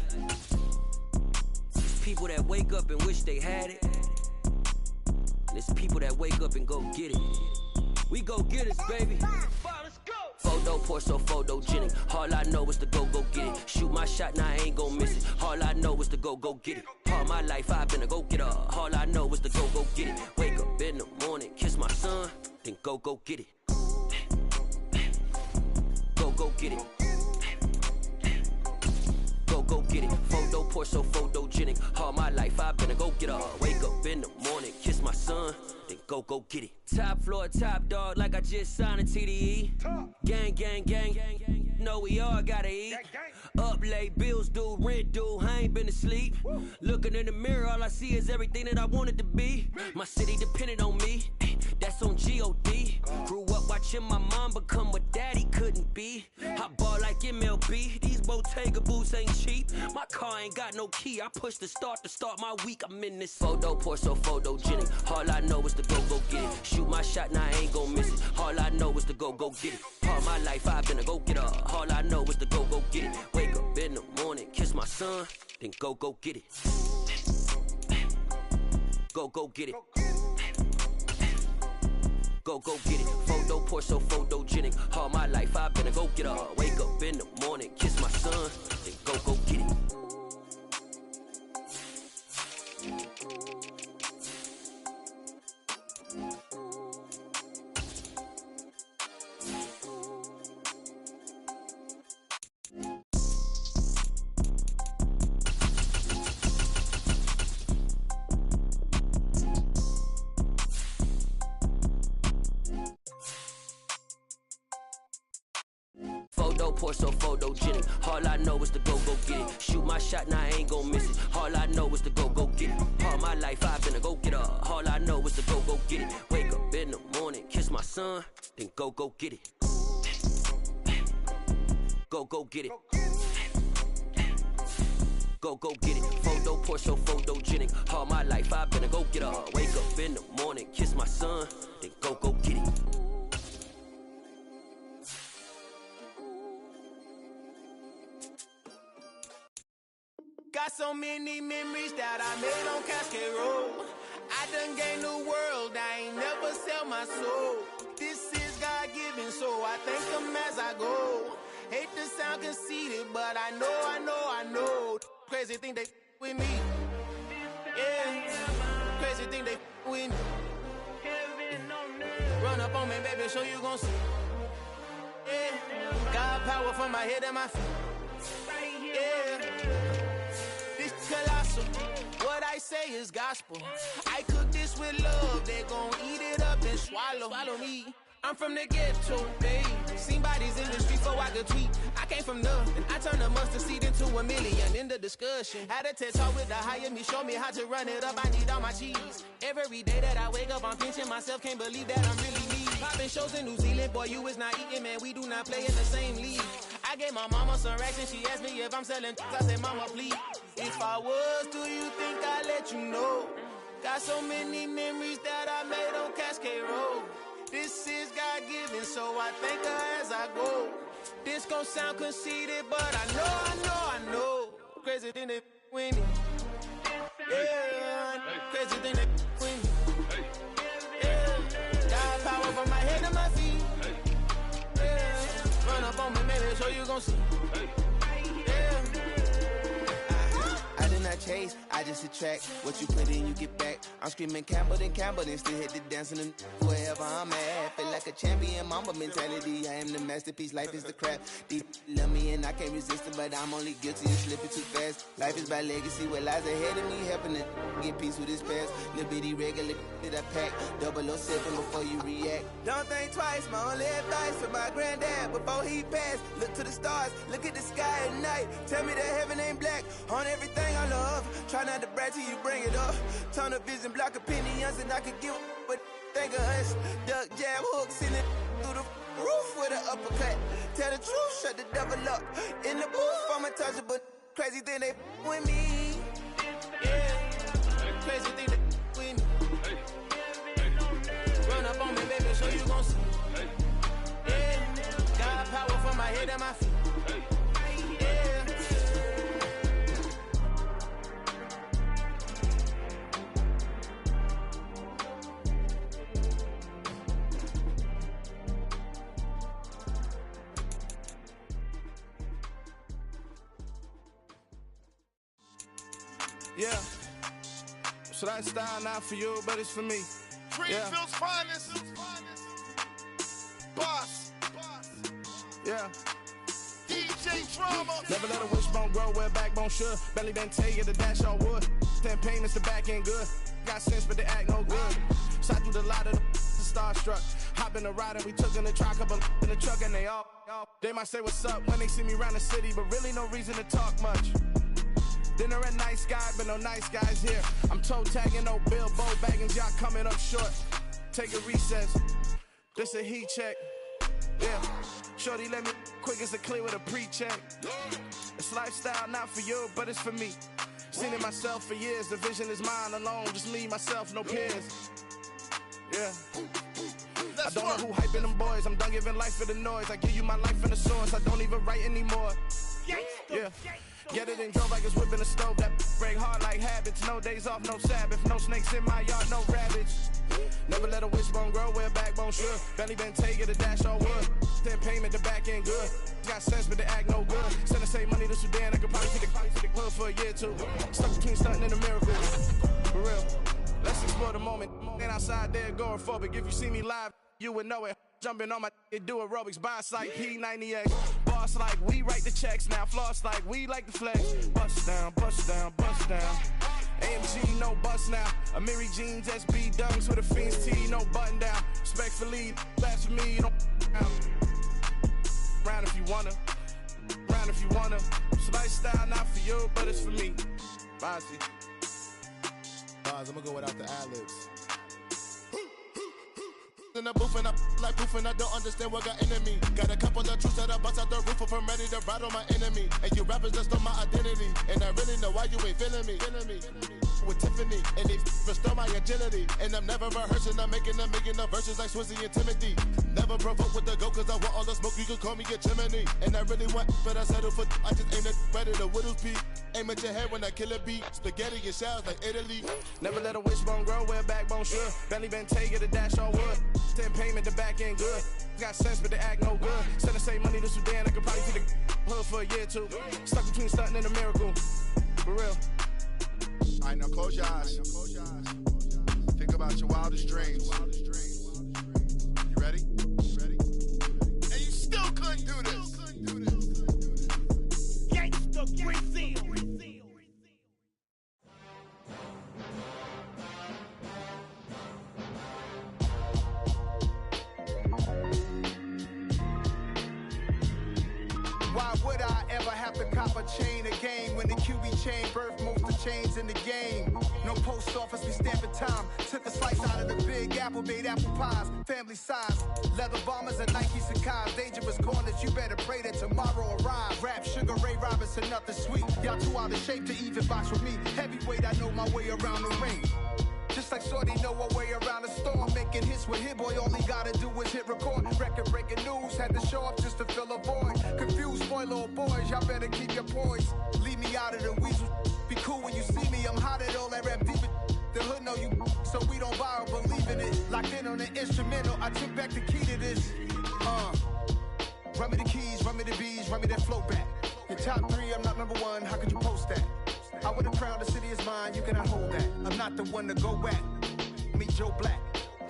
It's people that wake up and wish they had it. And it's people that wake up and go get it. We go get it, baby. Photo, Porso, photogenic. All I know is to go get it. Shoot my shot, now I ain't gon' miss it. All I know is to go get it. All my life I've been a go-getter. All I know is to go get it. Wake up in the morning, kiss my son, then go get it. Go get it. Go get it. Photo, Porso, photogenic. All my life I've been a go-getter. Wake up in the morning, kiss my son, then go get it. Top floor, top dog, like I just signed a TDE. Gang, gang, gang, gang. Know we all gotta eat. Up late, bills due, rent due, I ain't been asleep. Looking in the mirror, all I see is everything that I wanted to be. My city depended on me, that's on G.O.D. Grew up watching my mom become what daddy couldn't be. I ball like MLB, these Bottega boots ain't cheap. My car ain't got no key, I push the start to start my week. I'm in this photo, Porso, photogenic. All I know is to go get it. Shoot my shot, now I ain't gon' miss it. All I know is to go get it. All my life I've been a go-getter. All I know is to go get it. Wake up in the morning, kiss my son, then go get it. Go get it. Go get it. Photo, Porso, photogenic. All my life I've been a go-getter. Wake up in the morning, kiss my son, then go get it. Photo, Porso, photogenic. All I know is to go get it. Shoot my shot, now I ain't gon' miss it. All I know is to go get it. All my life I've been a go-getter. All I know is to go get it. Wake up in the morning, kiss my son, then go get it. Go get it. Go get it. Photo, Porso, photogenic. All my life I've been a go-getter. Wake up in the morning, kiss my son, then go get it. Got so many memories that I made on Cascade Road. I done gained the world, I ain't never sell my soul. This is God-given, so I thank him as I go. Hate to sound conceited, but I know. Crazy thing they with me. Yeah, crazy thing they with me. Run up on me, baby, so you gon' see. Yeah, God power from my head and my feet. Yeah. Colossal. What I say is gospel. I cook this with love. They gon' eat it up and swallow me. I'm from the ghetto, babe. Seen bodies in the street so I could tweet. I came from nothing. I turned a mustard seed into a million. In the discussion, had a TED talk with the higher me. Show me how to run it up. I need all my cheese. Every day that I wake up, I'm pinching myself. Can't believe that I'm really me. Popping shows in New Zealand, boy, you is not eating, man. We do not play in the same league. I gave my mama some racks and she asked me if I'm selling. I said, mama, please. If I was, do you think I'd let you know? Got so many memories that I made on Cascade Road. This is God-given, so I thank her as I go. This gon' sound conceited, but I know. Crazy thing they win it. Yeah, crazy thing they win it. Yeah, God power from my head to my feet. Yeah, run up on me, maybe, so you gon' see. Yeah, I did not chase ways, I just attract what you put in, you get back. I'm screaming Campbell, then still hit the dancing and wherever I'm at. Feel like a champion, mamba mentality. I am the masterpiece, life is the crap. Deep love me and I can't resist it, but I'm only guilty of slipping too fast. Life is by legacy, what lies ahead of me, helping to get peace with his past. Little bitty regular that I pack, 007 before you react. Don't think twice, my only advice for my granddad before he passed. Look to the stars, look at the sky at night. Tell me that heaven ain't black on everything I love. Try not to brag till you bring it up. Tunnel vision, block opinions, and I could give but think of us. Duck, jab, hook, send it through the roof with an uppercut. Tell the truth, shut the devil up. In the booth, I'm untouchable. Crazy thing they with me. Yeah, crazy thing they with me. Run up on me, baby, so you gon' see. Yeah, got power from my head and my feet. Yeah. Yeah, so that style not for you, but it's for me. Greenfield's finest. Boss. Yeah. DJ Drama. Never let a wishbone grow where a backbone should. Belly been tell you the dash all wood. 10 payments, the back end good. Got sense, but they act no good. Shot through the lot of the starstruck. Hop in the ride and we took in the truck, up in the truck, and they might say what's up when they see me around the city, but really no reason to talk much. Dinner at nice guy, but no nice guys here. I'm toe tagging, no Bilbo baggins, y'all coming up short. Take a recess, this a heat check. Yeah, shorty let me quick as a clear with a pre-check. It's lifestyle not for you, but it's for me. Seen it myself for years, the vision is mine alone. Just me, myself, no peers. Yeah. I don't know who hyping them boys, I'm done giving life for the noise. I give you my life in the source, I don't even write anymore. Yeah. Get it and drove like it's whipping a stove. That break hard like habits. No days off, no Sabbath. No snakes in my yard, no rabbits. Never let a wishbone grow where a backbone should. Belly been take it, a dash all wood. 10 payment, the back end good. Got sense, but they act no good. Send the same money to Sudan. I could probably take the hood for a year or two. Stuck between stunting and a miracle. For real. Let's explore the moment. Ain't outside there agoraphobic. If you see me live, you would know it. Jumping on my do aerobics, boss like P90X. Boss like we write the checks now. Floss like we like the flex. Bust down, bust down, bust down. AMG, no bust now. Amiri jeans, SB dunks with a Fiends T, no button down. Respectfully, that's for me, you don't round if you wanna. Round if you wanna. It's lifestyle not for you, but it's for me. Bossy. I'm gonna go without the ad-libs. In the booth and I like proof and I don't understand what got into me. Got a couple of truths that I bust out the roof if I'm ready to ride on my enemy. And you rappers just stole my identity, and I really know why you ain't feeling me. With Tiffany, and they restore my agility. And I'm never rehearsing, I'm making a million of verses like Swizzy and Timothy. Never provoke with the go, cause I want all the smoke, you can call me a chimney. And I really want, but I settle for, I just aim it ready to Whittles Peak. Aim at your head when I kill a beat. Spaghetti and shells like Italy. Never let a wishbone grow where a backbone should. Belly been take it, a dash all wood. 10 payment, the back end good. Got sense, but they act no good. Send the same money to Sudan, I could probably see the hood for a year or two. Stuck between stunting and a miracle. For real. Alright, now close your eyes. Think about your wildest dreams. You ready? And you still couldn't do this. Gangsta Brazil. Why would I ever have to cop a chain a game when the QB chain birthed most of chains in the game? No post office, we stamping time. Took a slice out of the big apple, made apple pies, family size. Leather bombers and Nike Sacai's. Dangerous corners, you better pray that tomorrow arrive. Rap, Sugar Ray Robinson, nothing sweet. Y'all too out of shape to even box with me. Heavyweight, I know my way around the ring. Just like Shorty know her way around the storm. Making hits with Hit Boy, all he gotta do is hit record. Record breaking news, had to show up just to fill a void. Confused, spoiled little boys, y'all better keep your poise. Leave me out of the weasel. Be cool when you see me, I'm hot at all that rap deep. The hood know you, so we don't borrow, believe in it. Locked in on the instrumental, I took back the key to this. Run me the keys, run me the bees, run me that flow back. Your top 3, I'm not number 1, how could you post that? I would've crowned the city is mine, you cannot hold that. I'm not the one to go back. Meet Joe Black.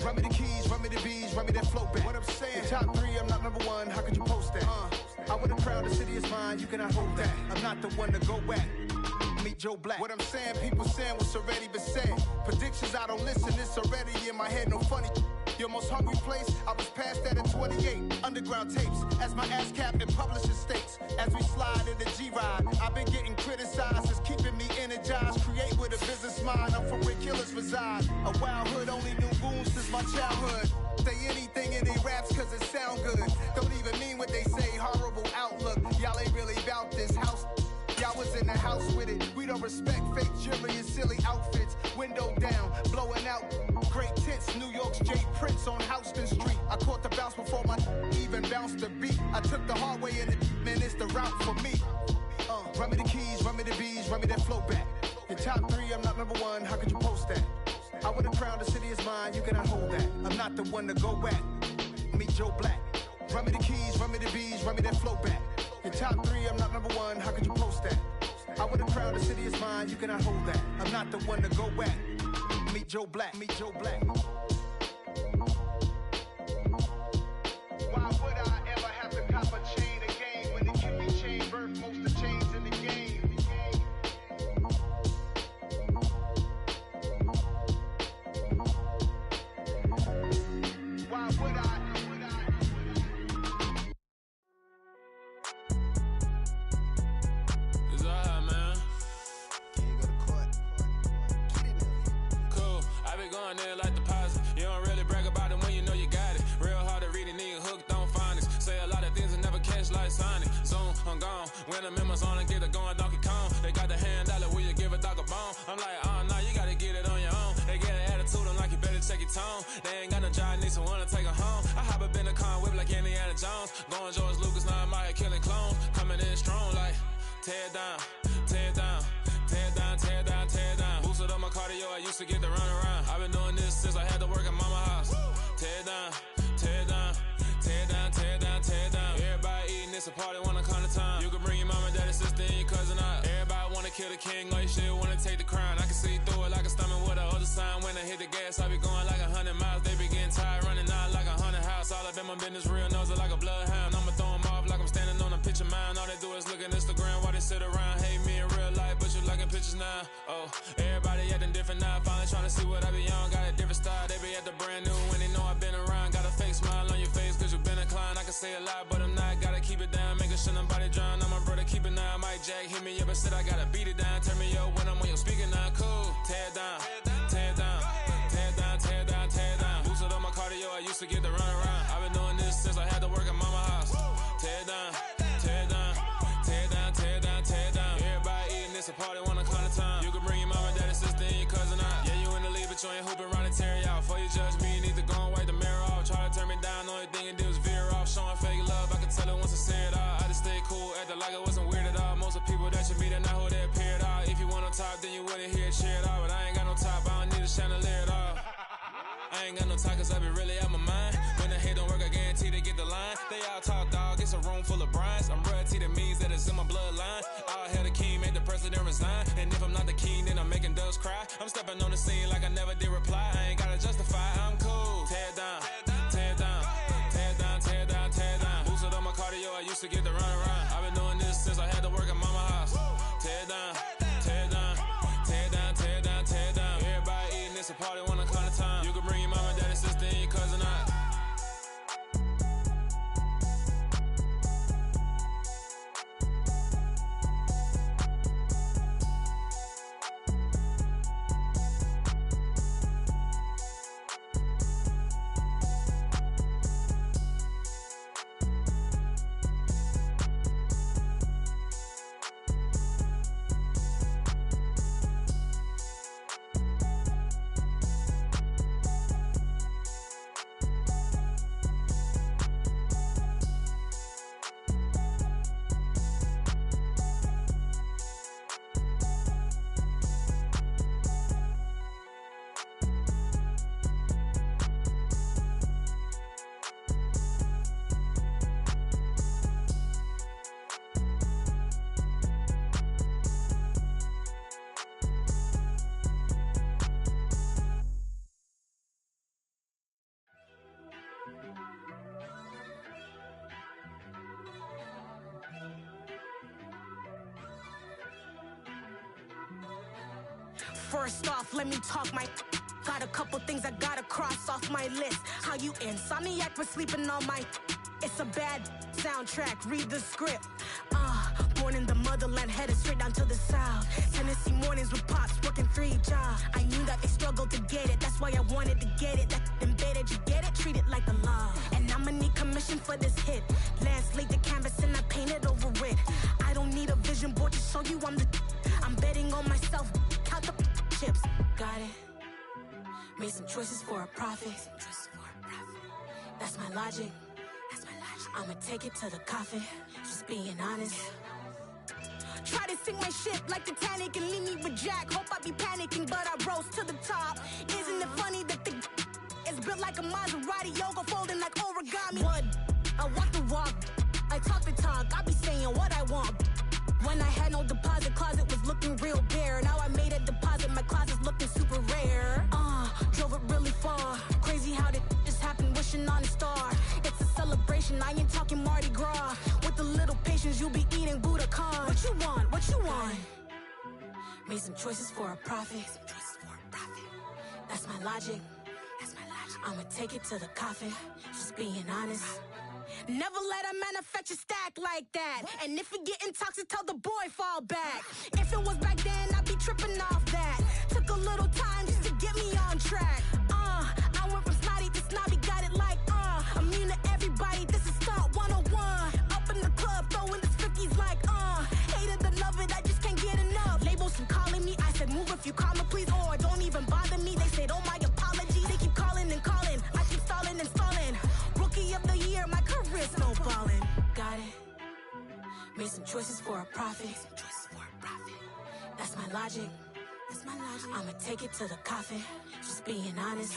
Run me the keys, run me the bees, run me that flow back. What I'm saying, top 3, I'm not number 1, how could you post that? I would've crowned the city is mine, you cannot hold that. I'm not the one to go back. Meet Joe Black. What I'm saying, people saying what's already been said. Predictions, I don't listen, it's already in my head, no funny. Your most hungry place, I was past that at 28. Underground tapes, as my ass cap in publishing states. As we slide in the G-Ride, I've been getting criticized, it's keeping me energized. Create with a business mind, I'm from where killers reside. A wild hood, only knew goons since my childhood. Say anything in they raps cause it sound good. Don't even mean what they say, horrible outlook. Y'all ain't really about this house. Y'all was in the house with it. We don't respect fake jewelry and silly outfits. Window down, blowing out great tits. New York's J. Prince on Houston Street. I caught the bounce before my even bounced the beat. I took the hard way in it, man, it's the route for me. Run me the keys, run me the bees, run me that flow back. In top 3, I'm not number 1, how could you post that? I would've crowned the city is mine, you cannot hold that. I'm not the one to go back. Meet Joe Black. Run me the keys, run me the bees, run me that flow back. In top 3, I'm not number 1, how could you post that? I would've crowned the city is mine, you cannot hold that. I'm not the one to go back. Meet Joe Black, meet Joe Black. Why would I ever have to cop a chain again when the QB chain birthed most of chains in the game? Why would I? It's all hot, man. Can you go to court? Get it up. Cool. I be going there like deposit. You don't really brag about it when you know you got it. Real hard to read a nigga hooked, don't find it. Say a lot of things and never catch like Sonic. Zoom, I'm gone. When I'm in my zone and get it going Donkey Kong. They got the hand dollar, will you give a dog a bone? I'm like, nah, you gotta get it on your own. They get an attitude, I'm like, you better check your tone. They ain't got no job, need someone to take her home. I hop up in a car, whip like Indiana Jones. Going George Lucas, now I'm out here killing clones. Coming in strong like, tear down, tear down, tear down, tear down, tear down. Boosted up my cardio, I used to get to run around. I've been doing this since I had to work at mama house. Tear down, tear down, tear down, tear down, tear down. Everybody eating, it's a party, wanna come to time. You can bring your mama, daddy, sister, and your cousin out. Everybody wanna kill the king, or you shit wanna take the crown. I can see through it like a stomach with a other sign. When I hit the gas, I be going like 100 miles. They be getting tired, running out like 100 house. All up in my business, real nose like a bloodhound. I'ma throw them off like I'm standing on a picture mound. All they do is look at Instagram while they sit around. Hate me in real life, but you liking pictures now. Oh, everybody acting different now. Finally trying to see what I be on. Got a different style, they be at the brand new when they know I've been around. Got a fake smile on your face cause you been inclined. I can say a lot, but I'm not. Gotta keep it down, making sure nobody drown. I'm my brother, keep it now. Mike Jack hit me up and said I gotta beat it down. Turn me up when I'm on your speaker now. Cool, tear down, tear down, tear down, tear down, tear down. Boosted up my cardio, I used to get to run around. I've been doing this since I had to work at mama house. Tear down, tear down, tear down, tear down, tear down. Everybody eating, it's a party, wanna come to time. You can bring your mama, daddy, sister, and your cousin out. Yeah, you in the lead, but you ain't hooping around and tear out. Before you judge me, you need to go and wipe the mirror off. Try to turn me down, only thing it did was veer off. Showing fake love, I can tell it once I say it all. I just stay cool, acting like it wasn't weird at all. Most of the people that you meet are not who they appear at all. If you want on top, then you wouldn't hear it cheer at all. But I ain't got no top, I don't need a chandelier at all. I ain't got no talk cause I be really out my mind. When the hate don't work, I guarantee they get the line. They all talk dog, it's a room full of brines. I'm royalty, that means that it's in my bloodline. All hell the king, made the president resign. And if I'm not the king, then I'm making doves cry. I'm stepping on the scene like I never did reply. I ain't gotta justify, I'm cool. Tear down, tear down, tear down, tear down, tear down. Boosted up my cardio, I used to get to run around. I've been doing this since I had to work at mama house. Tear down, tear down, tear down, tear down, tear down. Everybody eating, it's a party, wanna come to time. You can bring your mama, daddy, sister, and your cousin out. First off, let me talk my. Got a couple things I gotta cross off my list. How you insomniac for sleeping on my. It's a bad soundtrack, read the script. Born in the motherland, headed straight down to the south. Tennessee mornings with pops, working 3 jobs. I knew that they struggled to get it, that's why I wanted to get it. That embedded, you get it? Treat it like the law. And I'ma need commission for this hit. Lance laid the canvas and I painted over it. I don't need a vision board to show you I'm betting on myself, count the chips. Got it. Made some choices for a profit. That's my logic. I'ma take it to the coffin, just being honest. Try to sink my ship like Titanic and leave me with Jack. Hope I be panicking, but I rose to the top. Isn't it funny that the is built like a Maserati, yoga folding like origami? What? I walk the walk, I talk the talk, I be saying what I want. When I had no deposit, closet was looking real bare. Now I made a deposit, my closet's looking super rare. Drove it really far. Crazy how did just happen, wishing on a star. It's a celebration, I ain't talking Mardi Gras. With a little patience, you'll be eating Budokan. What you want? What you want? Made some choices for a profit. That's my logic. I'ma take it to the coffin, just being honest. Never let a manufacture stack like that. And if it getting toxic, tell the boy fall back. If it was back then, I'd be tripping off that. Took a little time just to get me on track. I went from snotty to snobby, got it like immune to everybody, this is Stunt 101. Up in the club, throwing this 50s like hate it or love it, I just can't get enough. Labels from calling me, I said move if you call me please, or don't even bother me. They said oh my apologies, they keep calling and calling. I keep stalling and stalling. Rookie of the year, my career snowballing. Got it. Made some choices for a profit. That's my logic. I'ma take it to the coffin, just being honest.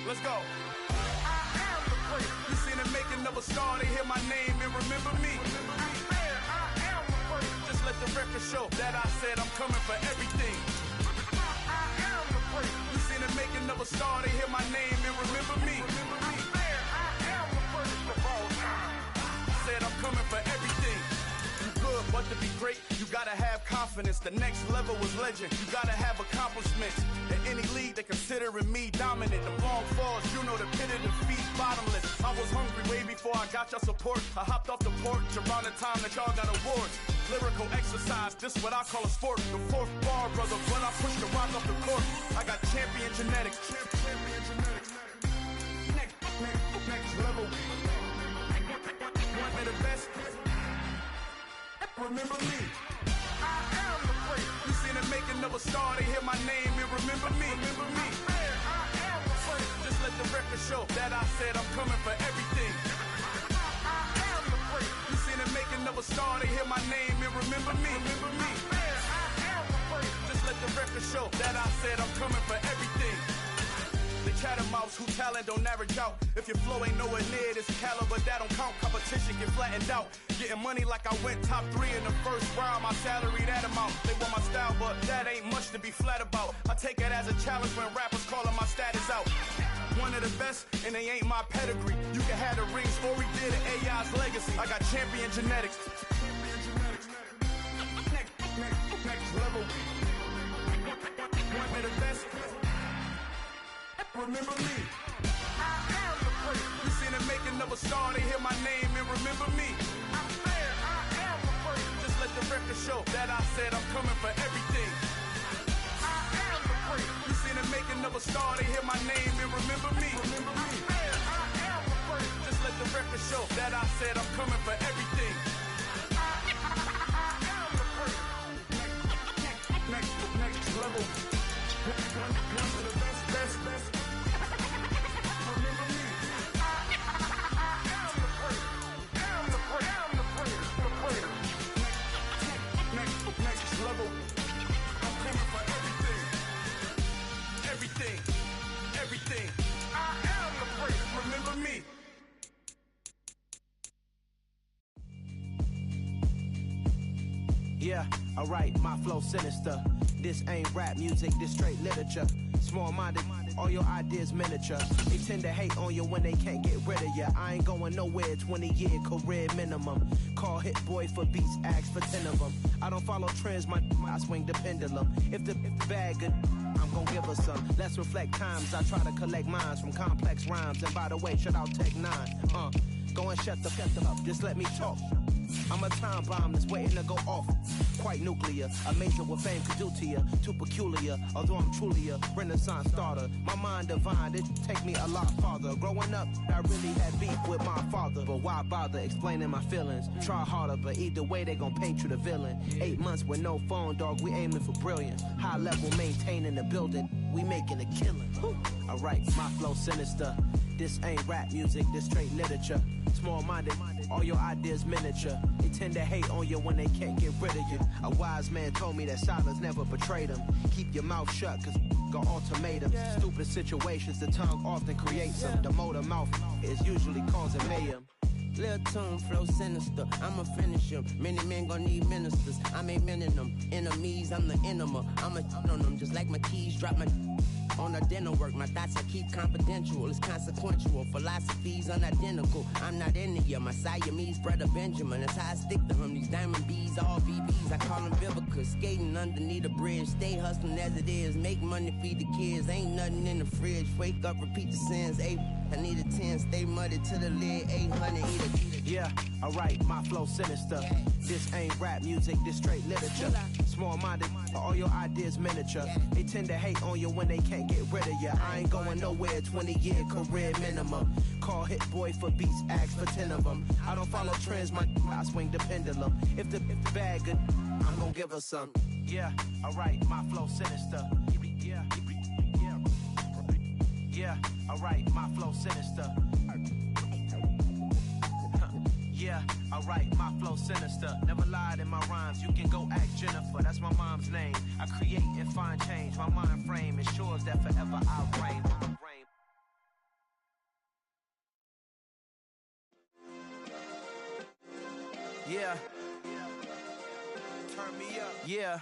Let's go. I am the great. You seen the making of a star, they hear my name and remember me. I am the great. Just let the record show that I said I'm coming for everything. I am the great. You seen the making of a star, they hear my name and remember me. I am the greatest of all time. Said I'm coming for everything. You good, but to be great, you gotta have confidence. The next level was legend. You gotta have accomplishments. In any league, they considering me dominant. The long falls, you know the pit of defeat, bottomless. I was hungry way before I got your support. I hopped off the porch around the time that y'all got awards. Lyrical exercise, this what I call a sport. The fourth bar, brother, when I push the rock off the court. I got champion genetics. Next level. One of the best. Remember me. I am the great. You seen the making of a star, they hear my name and remember me. Remember me. I am the great. Just let the record show that I said I'm coming for everything. I am the great. You seen the making of a star, they hear my name and remember me. Remember me. I am the great. Just let the record show that I said I'm coming for everything. The catamounts who talent don't average out. If your flow ain't nowhere near this caliber, that don't count. Competition get flattened out. Getting money like I went top 3 in the first round. My salary that amount. They want my style, but that ain't much to be flat about. I take it as a challenge when rappers calling my status out. One of the best, and they ain't my pedigree. You can have the rings, or we did an AI's legacy. I got champion genetics. Next level. One of the best. Remember me. I am the great. You seen the making of a star, they hear my name and remember me. I am the great. Just let the record show that I said I'm coming for everything. I am the great. You seen the making of a star, they hear my name and remember me. Remember me. I am the great. Just let the record show that I said I'm coming for everything. I am the great. Next level. alright, my flow sinister. This ain't rap music, this straight literature. Small-minded, all your ideas miniature. They tend to hate on you when they can't get rid of you. I ain't going nowhere, 20-year career minimum. Call Hit Boy for beats, ask for 10 of them. I don't follow trends, I swing the pendulum. If the bag good, I'm gon' give her some. Let's reflect times, I try to collect minds from complex rhymes. And by the way, shout out Tech 9. Go and shut the up, just let me talk. I'm a time bomb that's waiting to go off. Quite nuclear, amazing what fame could do to you. Too peculiar, although I'm truly a renaissance starter. My mind divine, it take me a lot farther. Growing up, I really had beef with my father. But why bother explaining my feelings? Try harder, but either way they gon' paint you the villain. 8 months with no phone, dog, we aiming for brilliance. High level maintaining the building, we making a killing. Alright, my flow sinister. This ain't rap music, this straight literature. Small-minded, all your ideas miniature. They tend to hate on you when they can't get rid of you. A wise man told me that silence never betrayed him. Keep your mouth shut, cause got ultimatums. Stupid situations, the tongue often creates them. The motor mouth is usually causing mayhem. Lil' tune, flow sinister, I'ma finish him. Many men gon' need ministers, I'm aiming them. Enemies, I'm the enema, I'ma on them. Just like my keys, drop my on the dinner work. My thoughts I keep confidential, it's consequential. Philosophies unidentical, I'm not into you. My Siamese brother Benjamin, that's how I stick to him. These diamond bees, all BBs, I call them Vivica. Skating underneath a bridge, stay hustling as it is. Make money, feed the kids, ain't nothing in the fridge. Wake up, repeat the sins, I need a 10, stay muddy to the lid, 800, eat it. Yeah, alright, my flow sinister. This ain't rap music, this straight literature. Small-minded, all your ideas miniature. They tend to hate on you when they can't get rid of you. I ain't going nowhere, 20-year career minimum. Call Hit Boy for beats, ask for 10 of them. I don't follow trends, I swing the pendulum. If the bag good, I'm gon' give her some. Yeah, alright, my flow sinister. Yeah, alright, my flow sinister. Yeah, alright, my flow sinister. Never lied in my rhymes, you can go ask Jennifer, that's my mom's name. I create and find change, my mind frame ensures that forever I reign. Yeah, turn me up. Yeah.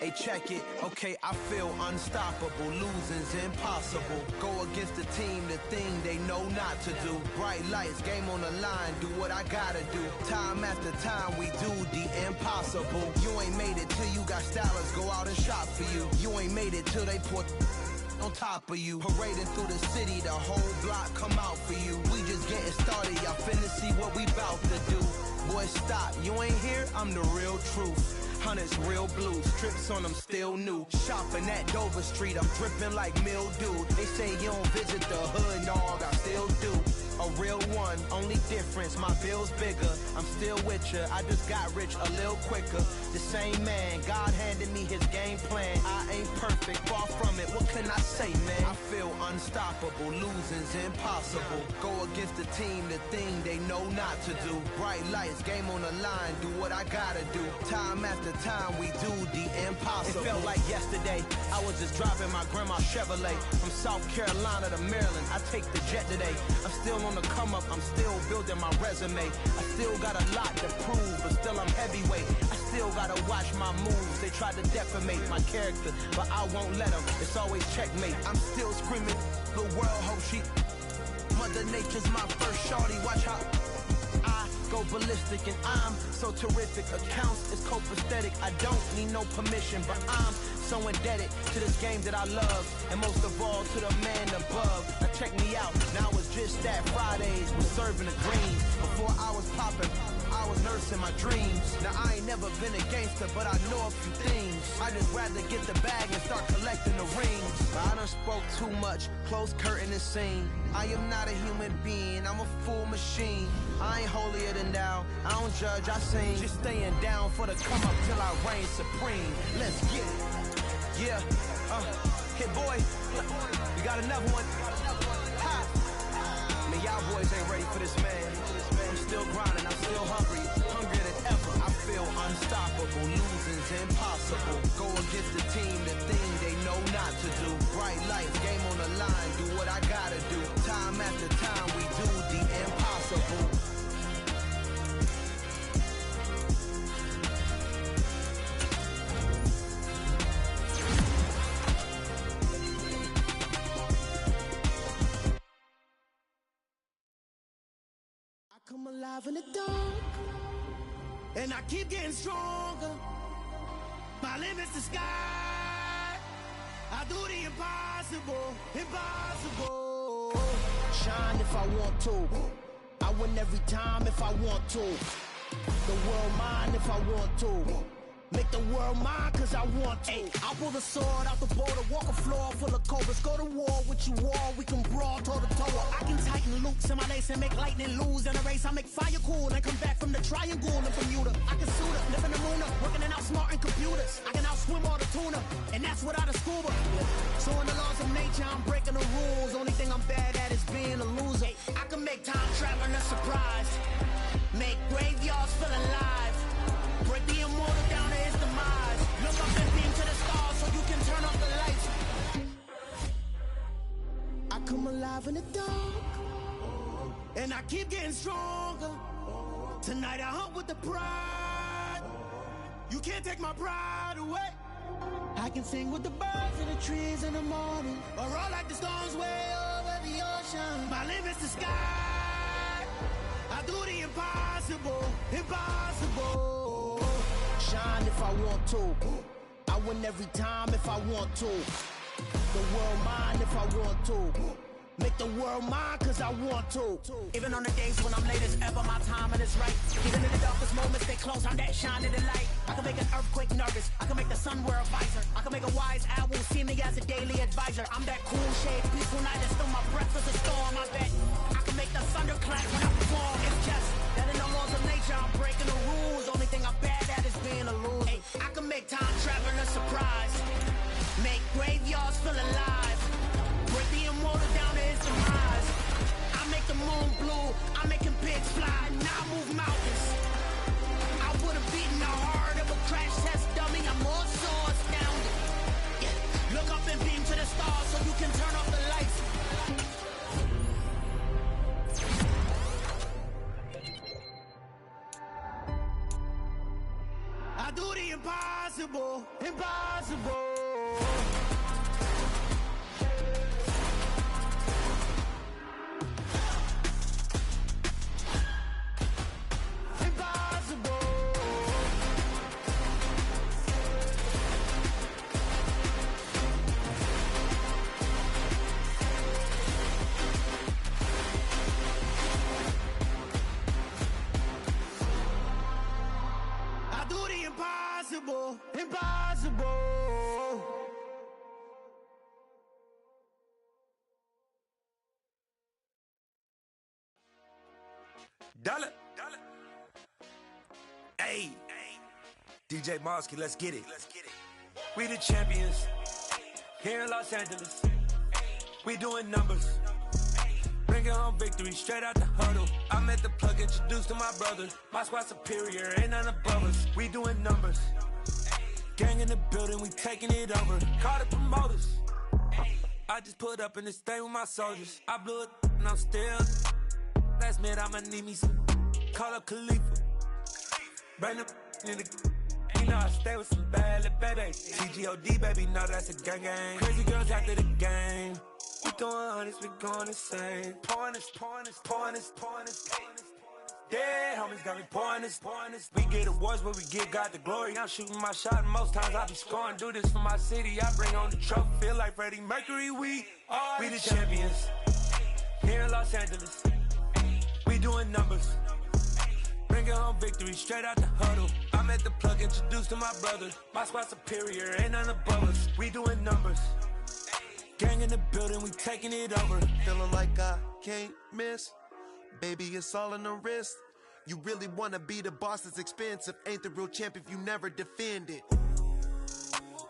Hey, check it, okay, I feel unstoppable, losing's impossible. Go against the team, the thing they know not to do. Bright lights, game on the line, do what I gotta do. Time after time, we do the impossible. You ain't made it till you got stylers, go out and shop for you. You ain't made it till they put on top of you. Parading through the city, the whole block come out for you. We just getting started, y'all finna see what we bout to do. Boy, stop, you ain't here, I'm the real truth. Hunters, real blue, strips on them still new. Shopping at Dover Street, I'm dripping like mildew. They say you don't visit the hood, dog, I still do. A real one, only difference, my bill's bigger. I'm still with ya, I just got rich a little quicker. The same man, God handed me his game plan. I ain't perfect, far from it, what can I say, man? I feel unstoppable, losing's impossible. Go against the team, the thing they know not to do. Bright lights, game on the line, do what I gotta do. Time after time, we do the impossible. It felt like yesterday, I was just driving my grandma's Chevrolet. From South Carolina to Maryland, I take the jet today. I'm still on the come up, I'm still building my resume. I still got a lot to prove, but still I'm heavyweight. I still gotta watch my moves. They try to defamate my character, but I won't let them. It's always checkmate. I'm still screaming, the world hope she. Mother Nature's my first shorty, watch how I go ballistic, and I'm so terrific. Accounts is copacetic, I don't need no permission, but I'm so indebted to this game that I love, and most of all to the man above. Now check me out, now it's just that Fridays was serving the greens. Before I was popping, I was nursing my dreams. Now I ain't never been a gangster, but I know a few things. I just rather get the bag and start collecting the rings. But I done spoke too much, close curtain and scene. I am not a human being, I'm a full machine. I ain't holier than thou, I don't judge, I sing. Just staying down for the come up till I reign supreme. Let's get it. Yeah, Hit Boy, we got another one. Ha! Man, y'all boys ain't ready for this, man. I'm still grinding, I'm still hungry, hungrier than ever. I feel unstoppable, losing's impossible. Go against the team, the thing they know not to do. Bright lights, game on the line, do what I gotta do. Time after time, we do the impossible. alive in the dark, and I keep getting stronger. My limit's the sky. I do the impossible, impossible. Shine if I want to. I win every time if I want to. The world mine if I want to. Make the world mine cause I want to. Ay, I'll pull the sword out the border, walk a floor full of cobras. Go to war with you all, we can brawl toe to toe. I can tighten loops in my lace and make lightning lose in a race. I make fire cool and come back from the triangle in Bermuda. I can suit up, live in the moon up, working and outsmarting computers. I can outswim all the tuna, and that's without a scuba. So in the laws of nature, I'm breaking the rules. Only thing I'm bad at is being a loser. I can make time traveling a surprise. Make graveyards feel alive. Break the immortal down to his demise. Look up and beam to the stars so you can turn off the lights. I come alive in the dark, and I keep getting stronger. Tonight I hunt with the pride. You can't take my pride away. I can sing with the birds and the trees in the morning, or roll like the storms way over the ocean. My limit's the sky. I do the impossible, impossible. Shine if I want to. I win every time if I want to. The world mine if I want to. Make the world mine cause I want to. Even on the days when I'm late as ever, my timing is right. Even in the darkest moments, stay close, I'm that shining the light. I can make an earthquake nervous, I can make the sun wear a visor. I can make a wise owl see me as a daily advisor. I'm that cool shade, peaceful night, and still my breath is a storm, I bet. I can make the thunder clap when I perform. It's just that in the laws of nature, I'm breaking the rules. Only thing I'm bad at is being a loser. Ay, I can make time traveling a surprise. Make graveyards feel alive. Break the immortal down to his demise. I make the moon blue, I'm making pigs fly, now I move mountains. I would've beaten the heart of a crash test dummy, I'm more so astounded. Yeah. Look up and beam to the stars so you can turn off the lights. I do the impossible, impossible. Impossible, impossible. Dollar. Hey, DJ Mosky, let's get it. We the champions here in Los Angeles. We doing numbers. Bringing home victory straight out the huddle. I'm at the plug, introduced to my brother. My squad superior, ain't none above us. We doing numbers. Gang in the building, we taking it over. Call the promoters. I just put up in this thing with my soldiers. I blew it and I'm still. Last minute I'ma need me some. Call up Khalifa. Bring them in the. You know I stay with some bad little baby. TGOD baby, no that's a gang gang. Crazy girls after the game. We throwing hundreds, we going insane. Pouring this. Dead homies got me pouring this. We get awards where we give God the glory. I'm shooting my shot and most times I be scoring. Do this for my city, I bring on the trophy. Feel like Freddie Mercury, we the champions here in Los Angeles. We doing numbers. Bringing home victory straight out the huddle. I'm at the plug, introduced to my brother. My squad superior, ain't none above us. We doing numbers. Gang in the building, we taking it over. Feeling like I can't miss. Baby, it's all in the wrist. You really wanna be the boss, it's expensive. Ain't the real champ if you never defend it.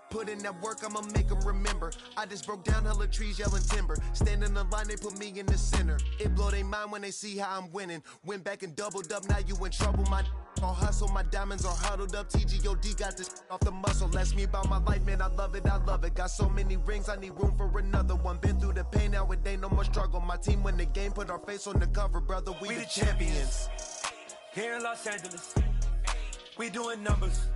Put in that work, I'ma make them remember. I just broke down hella trees, yelling timber. Stand in the line, they put me in the center. It blow they mind when they see how I'm winning. Went back and doubled up, now you in trouble. My all hustle, my diamonds are huddled up. TGOD got this off the muscle. Ask me about my life, man, I love it. Got so many rings, I need room for another one. Been through the pain, now it ain't no more struggle. My team win the game, put our face on the cover, brother. We the champions. Here in Los Angeles, we doing numbers.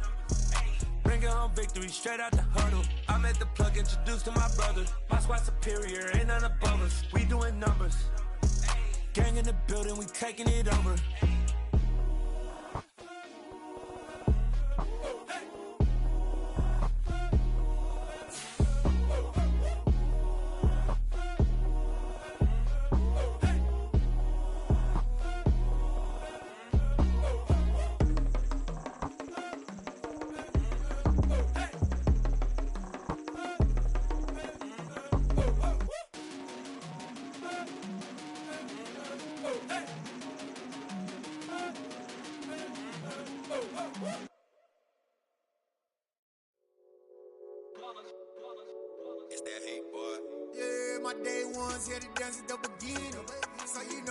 Bringing home victory straight out the huddle. I'm at the plug, introduced to my brother. My squad superior, ain't none above us. We doing numbers. Gang in the building, we taking it over. It's that hate, boy. Yeah, my day ones here to dance at the beginning. So you know